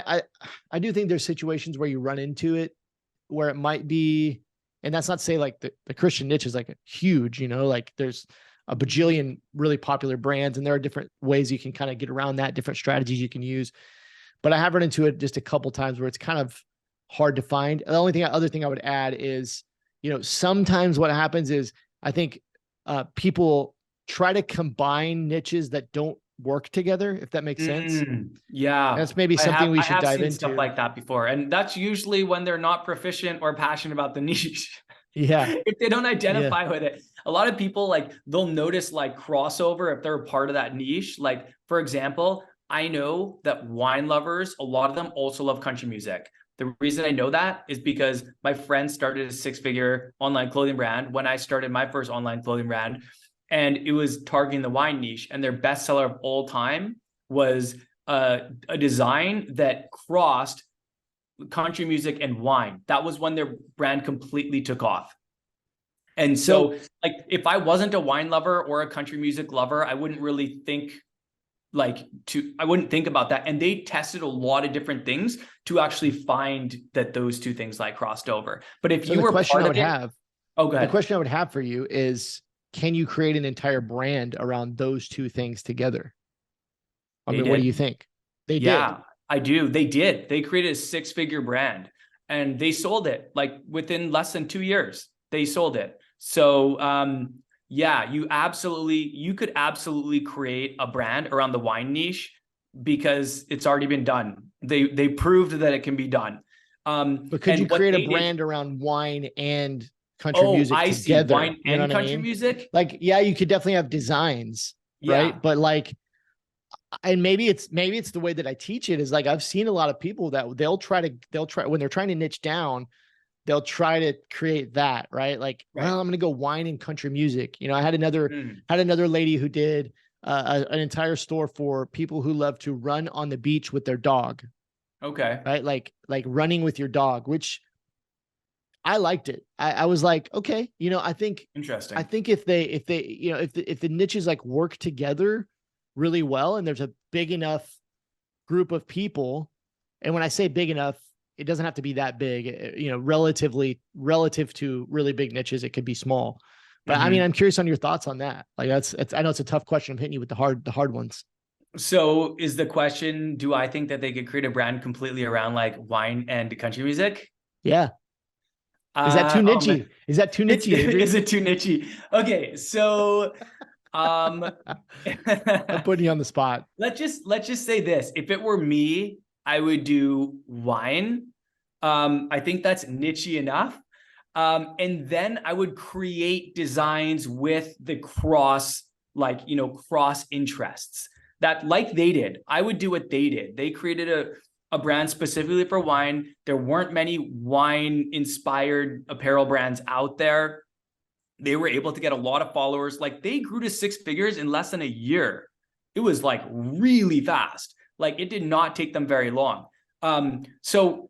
I do think there's situations where you run into it where it might be, and that's not to say like the Christian niche is like huge, you know, like there's a bajillion really popular brands and there are different ways you can kind of get around that, different strategies you can use. But I have run into it just a couple times where it's kind of hard to find. The other thing I would add is, you know, sometimes what happens is I think people try to combine niches that don't work together, if that makes sense. Yeah. That's maybe something we should dive into. Stuff like that before. And that's usually when they're not proficient or passionate about the niche. Yeah. If they don't identify with it. A lot of people like they'll notice like crossover if they're a part of that niche. Like, for example, I know that wine lovers, a lot of them also love country music. The reason I know that is because my friend started a 6-figure online clothing brand when I started my first online clothing brand. And it was targeting the wine niche, and their bestseller of all time was a design that crossed country music and wine. That was when their brand completely took off. And so like, if I wasn't a wine lover or a country music lover, I wouldn't really think I wouldn't think about that. And they tested a lot of different things to actually find that those two things like crossed over. But if you were part of it, the question I would have for you is, can you create an entire brand around those two things together? I mean, what do you think? They did. Yeah, I do. They did. They created a 6-figure brand and they sold it like within less than 2 years. They sold it. So yeah, you could absolutely create a brand around the wine niche because it's already been done. They proved that it can be done. But could you create a brand around wine and country music together? See. Wine and country music? Like, yeah, you could definitely have designs, right? But like, and maybe it's the way that I teach it is like, I've seen a lot of people that they'll try when they're trying to niche down, they'll try to create that, right? Like, well, I'm going to go wine and country music. You know, I had another lady who did an entire store for people who love to run on the beach with their dog. Okay. Right. Like running with your dog, which I liked it. I was like, okay, you know, I think interesting. I think if they, you know, if the niches like work together really well and there's a big enough group of people, and when I say big enough, it doesn't have to be that big, you know, relative to really big niches, it could be small. But I mean, I'm curious on your thoughts on that. Like I know it's a tough question. I'm hitting you with the hard ones. So is the question, do I think that they could create a brand completely around like wine and country music? Yeah. Is that too nichey? Is that too nichey? Is it too nichey? Okay. So, I'm putting you on the spot. Let's just say this. If it were me, I would do wine. I think that's nichey enough. And then I would create designs with the cross interests that like they did. I would do what they did. They created a brand specifically for wine. There weren't many wine inspired apparel brands out there. They were able to get a lot of followers. Like they grew to 6 figures in less than a year. It was like really fast. Like it did not take them very long. So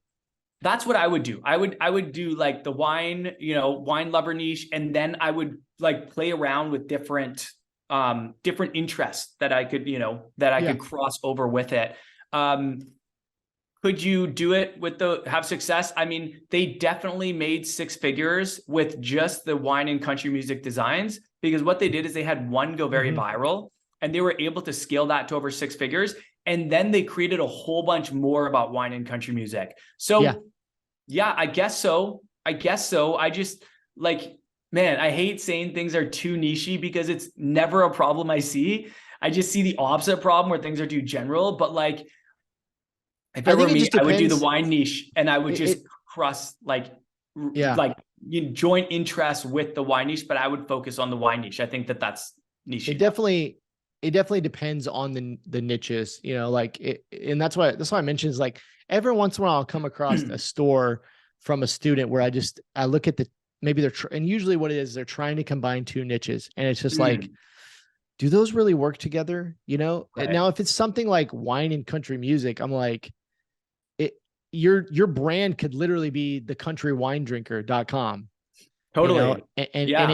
that's what I would do. I would do like the wine, you know, wine lover niche. And then I would like play around with different interests that I could, you know, that I could cross over with it. Could you do it have success? I mean, they definitely made 6 figures with just the wine and country music designs, because what they did is they had one go very viral and they were able to scale that to over 6 figures. And then they created a whole bunch more about wine and country music. So yeah, I guess so. I just like, man, I hate saying things are too nichey because it's never a problem I see. I just see the opposite problem where things are too general. But like, if it were me, I would do the wine niche and I would just cross joint interests with the wine niche, but I would focus on the wine niche. I think that's niche. It definitely it definitely depends on the niches, you know, like it, and that's why I mentioned is like every once in a while I'll come across a store from a student where I look at maybe and usually what it is, they're trying to combine two niches, and it's just like, do those really work together? You know, now if it's something like wine and country music, I'm like, your brand could literally be the countrywinedrinker.com. Totally. You know, and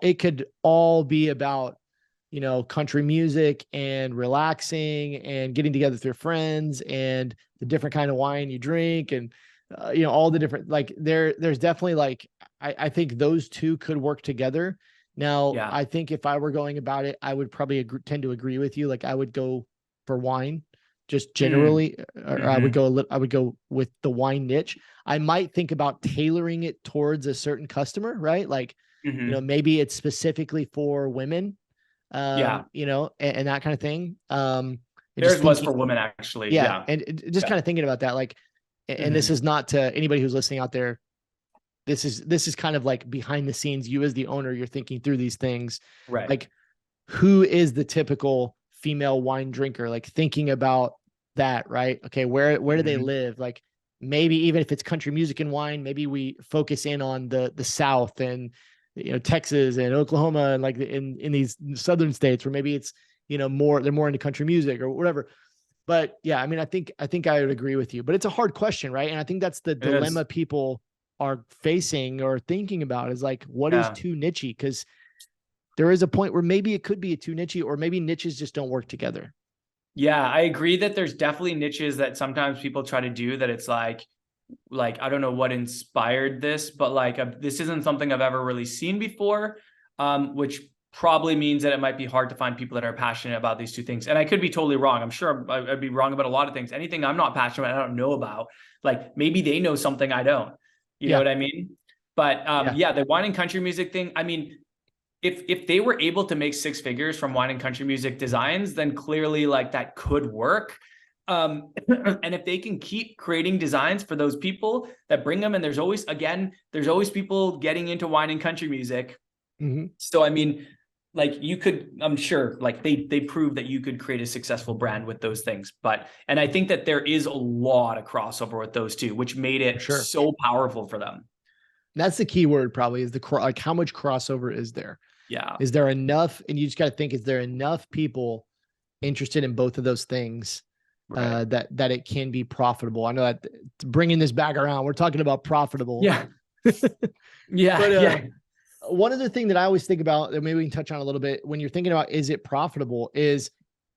it could all be about, you know, country music and relaxing and getting together with your friends and the different kind of wine you drink, and you know, all the different, like there's definitely like, I think those two could work together. Now, I think if I were going about it, I would probably tend to agree with you. Like I would go for wine just generally, or I would go with the wine niche. I might think about tailoring it towards a certain customer, right? Like, you know, maybe it's specifically for women, you know, and that kind of thing. Theirs was for women, actually. Yeah. And just kind of thinking about that, like, and this is not to anybody who's listening out there. This is kind of like behind the scenes. You as the owner, you're thinking through these things, right? Like, who is the typical female wine drinker? Like thinking about that, right? Okay, where do they live? Like maybe even if it's country music and wine, maybe we focus in on the South and, you know, Texas and Oklahoma and like in these southern states where maybe it's, you know, they're more into country music or whatever. But yeah, I mean, I think I would agree with you, but it's a hard question, right? And I think that's the dilemma people are facing or thinking about is like, what is too niche? Because there is a point where maybe it could be a too niche, or maybe niches just don't work together. Yeah, I agree that there's definitely niches that sometimes people try to do that. It's like, I don't know what inspired this, but like this isn't something I've ever really seen before, which probably means that it might be hard to find people that are passionate about these two things. And I could be totally wrong. I'm sure I'd be wrong about a lot of things. Anything I'm not passionate about, I don't know about, like maybe they know something I don't. You know what I mean? But the wine and country music thing, I mean, if they were able to make 6 figures from wine and country music designs, then clearly like that could work. And if they can keep creating designs for those people that bring them, and there's always people getting into wine and country music. So, I mean, like you could, I'm sure like they prove that you could create a successful brand with those things. And I think that there is a lot of crossover with those two, which made it so powerful for them. That's the key word probably, is like how much crossover is there? Yeah. Is there enough? And you just got to think, is there enough people interested in both of those things that it can be profitable? I know that bringing this back around, we're talking about profitable. Yeah. One other thing that I always think about that maybe we can touch on a little bit when you're thinking about, is it profitable, is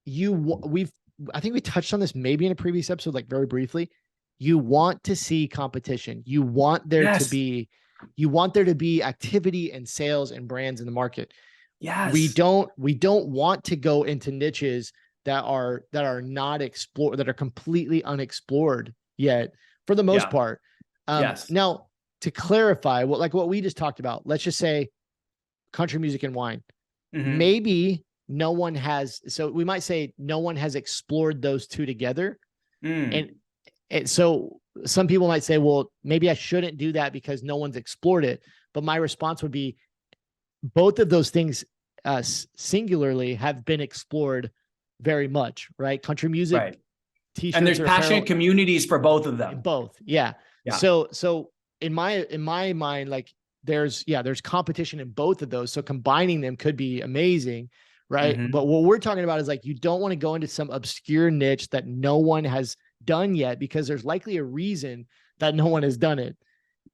I think we touched on this maybe in a previous episode, like very briefly. You want to see competition. You want there to be activity and sales and brands in the market. Yes. We don't want to go into niches that are not explored, that are completely unexplored yet for the most part. Now, to clarify what we just talked about, let's just say country music and wine. Maybe no one has, so we might say no one has explored those two together. And so some people might say, well, maybe I shouldn't do that because no one's explored it. But my response would be, both of those things singularly have been explored very much, right? Country music, t-shirts, and there's passionate communities for both of them. Both. Yeah. So in my mind, like there's competition in both of those. So combining them could be amazing. Right. But what we're talking about is like, you don't want to go into some obscure niche that no one has done yet, because there's likely a reason that no one has done it.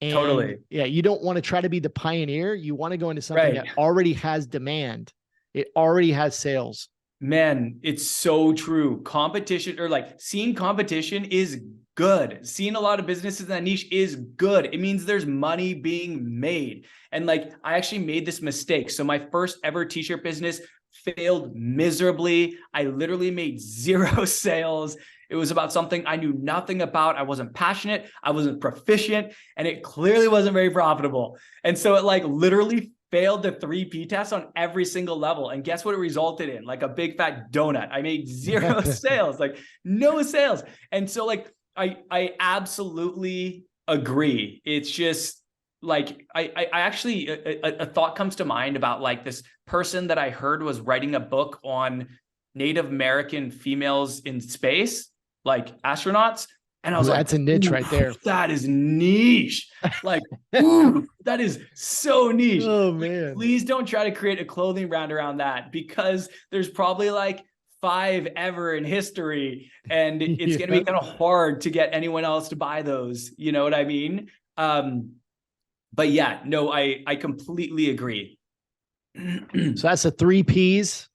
And totally. Yeah. You don't want to try to be the pioneer. You want to go into something that already has demand. It already has sales. Man, it's so true. Competition, or like seeing competition, is good. Seeing a lot of businesses in that niche is good. It means there's money being made. And like, I actually made this mistake. So my first ever t-shirt business failed miserably. I literally made 0 sales. It was about something I knew nothing about. I wasn't passionate. I wasn't proficient, and it clearly wasn't very profitable. And so it like literally failed the 3P test on every single level. And guess what it resulted in? Like a big fat donut. I made 0 sales, like no sales. And so like, I absolutely agree. It's just like, I actually, a thought comes to mind about like this person that I heard was writing a book on Native American females in space, like astronauts. And I was like, that's a niche right there. That is niche. Like, ooh, that is so niche. Oh man. Please don't try to create a clothing brand around that, because there's probably like 5 ever in history, and it's going to be kind of hard to get anyone else to buy those. You know what I mean? But yeah, no, I completely agree. So that's the 3 P's: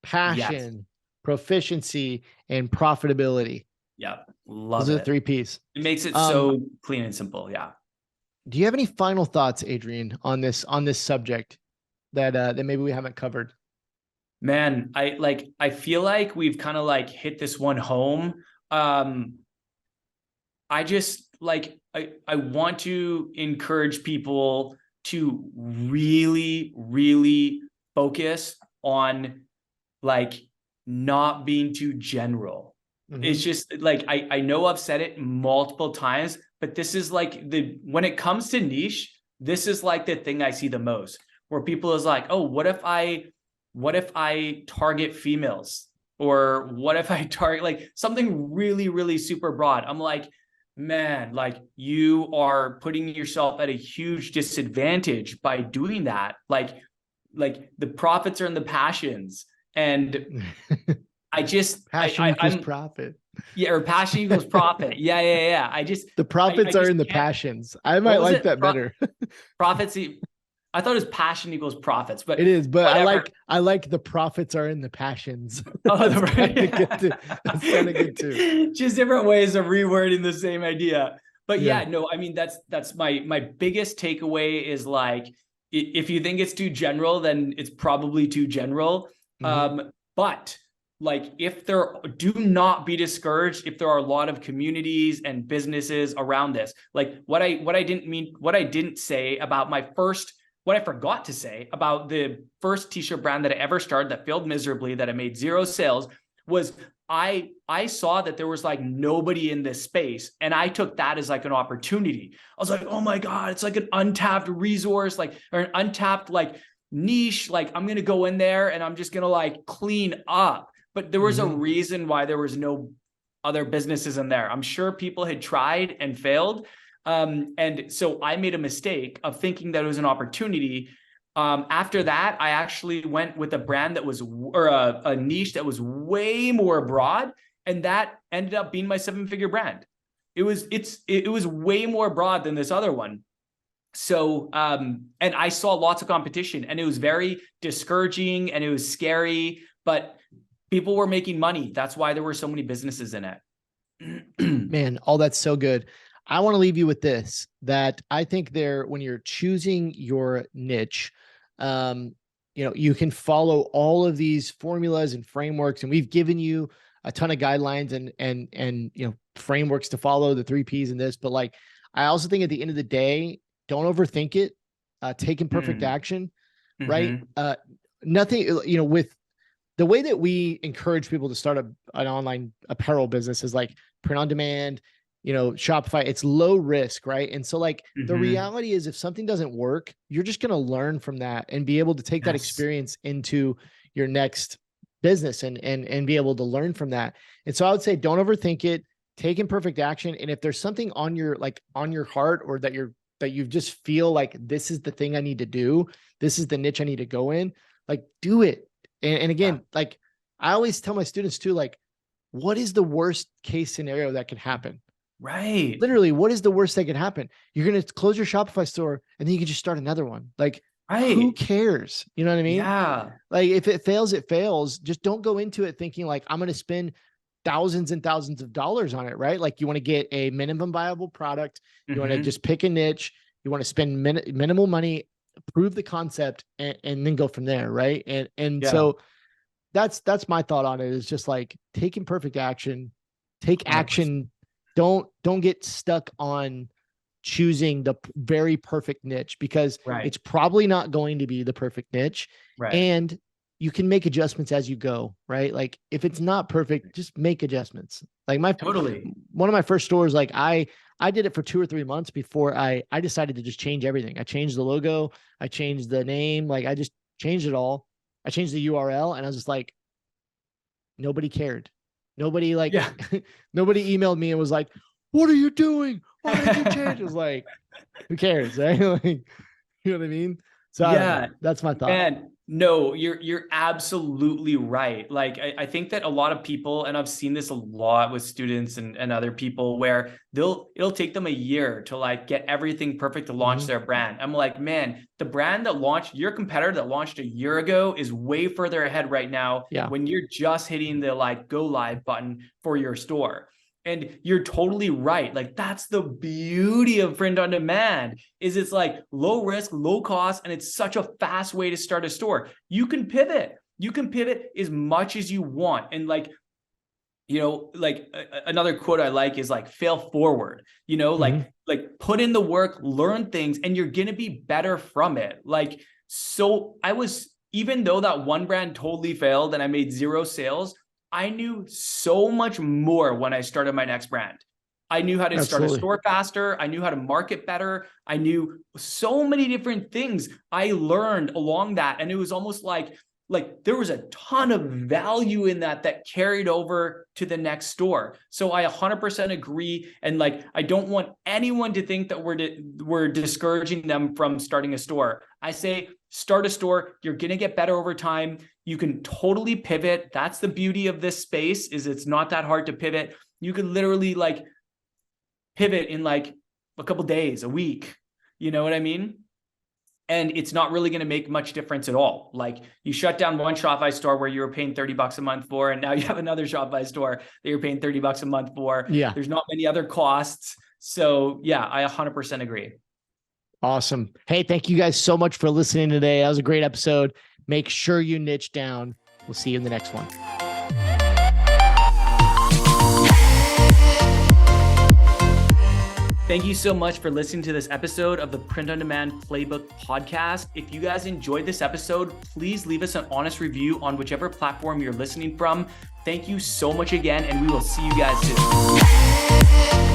passion, proficiency, and profitability. Yeah. Love Those are it. the 3 P's. It makes it so clean and simple. Yeah. Do you have any final thoughts, Adrian, on this subject that maybe we haven't covered? Man, I feel like we've kind of like hit this one home. I just like I want to encourage people to really, really focus on like not being too general. Mm-hmm. It's just like I know I've said it multiple times, but this is like when it comes to niche, this is like the thing I see the most, where people is like, oh, what if I target females? Or what if I target like something really, really super broad? I'm like, man, like you are putting yourself at a huge disadvantage by doing that. Like the profits are in the passions. And I just passion equals profit. Yeah, or passion equals profit. Yeah. The profits are in the passions. I might like that better. Profits. I thought it was passion equals profits, but it is. But whatever. I like the profits are in the passions. Oh, that's kind of good too. Just different ways of rewording the same idea. But yeah, no, I mean that's my biggest takeaway is like, if you think it's too general, then it's probably too general. Mm-hmm. But like, do not be discouraged if there are a lot of communities and businesses around this. Like what I didn't say about what I forgot to say about the first t-shirt brand that I ever started that failed miserably, that I made 0 sales, was I saw that there was like nobody in this space, and I took that as like an opportunity. I was like, oh my God, it's like an untapped resource, like, or an untapped like niche. Like I'm going to go in there and I'm just going to like clean up. But there was a reason why there was no other businesses in there. I'm sure people had tried and failed. And so I made a mistake of thinking that it was an opportunity. After that, I actually went with a brand that was, or a niche that was way more broad. And that ended up being my 7-figure brand. It was way more broad than this other one. So, and I saw lots of competition, and it was very discouraging and it was scary, but people were making money. That's why there were so many businesses in it. Man, all that's so good. I want to leave you with this, that I think when you're choosing your niche, you can follow all of these formulas and frameworks, and we've given you a ton of guidelines and frameworks to follow, the 3 Ps in this. But like, I also think at the end of the day, don't overthink it. Take imperfect action, right? Nothing, with the way that we encourage people to start an online apparel business is like print on demand, Shopify, it's low risk, right? And so like the reality is, if something doesn't work, you're just going to learn from that and be able to take that experience into your next business and be able to learn from that. And so I would say, don't overthink it, take imperfect action. And if there's something on your heart, or that you just feel like this is the thing I need to do, this is the niche I need to go in, like do it. And again, like I always tell my students too, like, what is the worst case scenario that could happen? Right. Literally, what is the worst that could happen? You're going to close your Shopify store and then you can just start another one. Like, who cares? You know what I mean? Yeah. Like if it fails, it fails. Just don't go into it thinking like, I'm going to spend thousands and thousands of dollars on it, right? Like you want to get a minimum viable product. You want to just pick a niche. You want to spend minimal money, prove the concept, and then go from there. Right. And so that's my thought on it, is just like, take imperfect action, take action. Don't get stuck on choosing the very perfect niche, because it's probably not going to be the perfect niche. Right. And you can make adjustments as you go, right? Like if it's not perfect, just make adjustments. Like one of my first stores, like I did it for 2 or 3 months before I decided to just change everything. I changed the logo. I changed the name. Like I just changed it all. I changed the URL, and I was just like, nobody cared. Nobody like, Yeah. nobody emailed me and was like, what are you doing? Why did you change? It was like, who cares? Right? Like, you know what I mean? So I don't know. That's my thought. And no, you're absolutely right. Like, I think that a lot of people, and I've seen this a lot with students and other people, where it'll take them a year to like get everything perfect to launch their brand. I'm like, man, the brand that launched, your competitor that launched a year ago is way further ahead right now. Yeah. When you're just hitting the like go live button for your store. And you're totally right. Like, that's the beauty of print on demand, is it's like low risk, low cost, and it's such a fast way to start a store. You can pivot. You can pivot as much as you want. And like, you know, like another quote I like is like, fail forward, you know, like put in the work, learn things, and you're going to be better from it. Like, so even though that one brand totally failed and I made 0 sales, I knew so much more when I started my next brand. I knew how to start a store faster. I knew how to market better. I knew so many different things I learned along that. And it was almost like there was a ton of value in that carried over to the next store. So I 100% agree. And like, I don't want anyone to think that we're discouraging them from starting a store. I say, start a store. You're going to get better over time. You can totally pivot. That's the beauty of this space, is it's not that hard to pivot. You can literally like pivot in like a couple days, a week. You know what I mean? And it's not really going to make much difference at all. Like, you shut down one Shopify store where you were paying $30 a month for, and now you have another Shopify store that you're paying $30 a month for. Yeah. There's not many other costs. So yeah, I 100% agree. Awesome. Hey, thank you guys so much for listening today. That was a great episode. Make sure you niche down. We'll see you in the next one. Thank you so much for listening to this episode of the Print on Demand Playbook podcast. If you guys enjoyed this episode, please leave us an honest review on whichever platform you're listening from. Thank you so much again, and we will see you guys soon.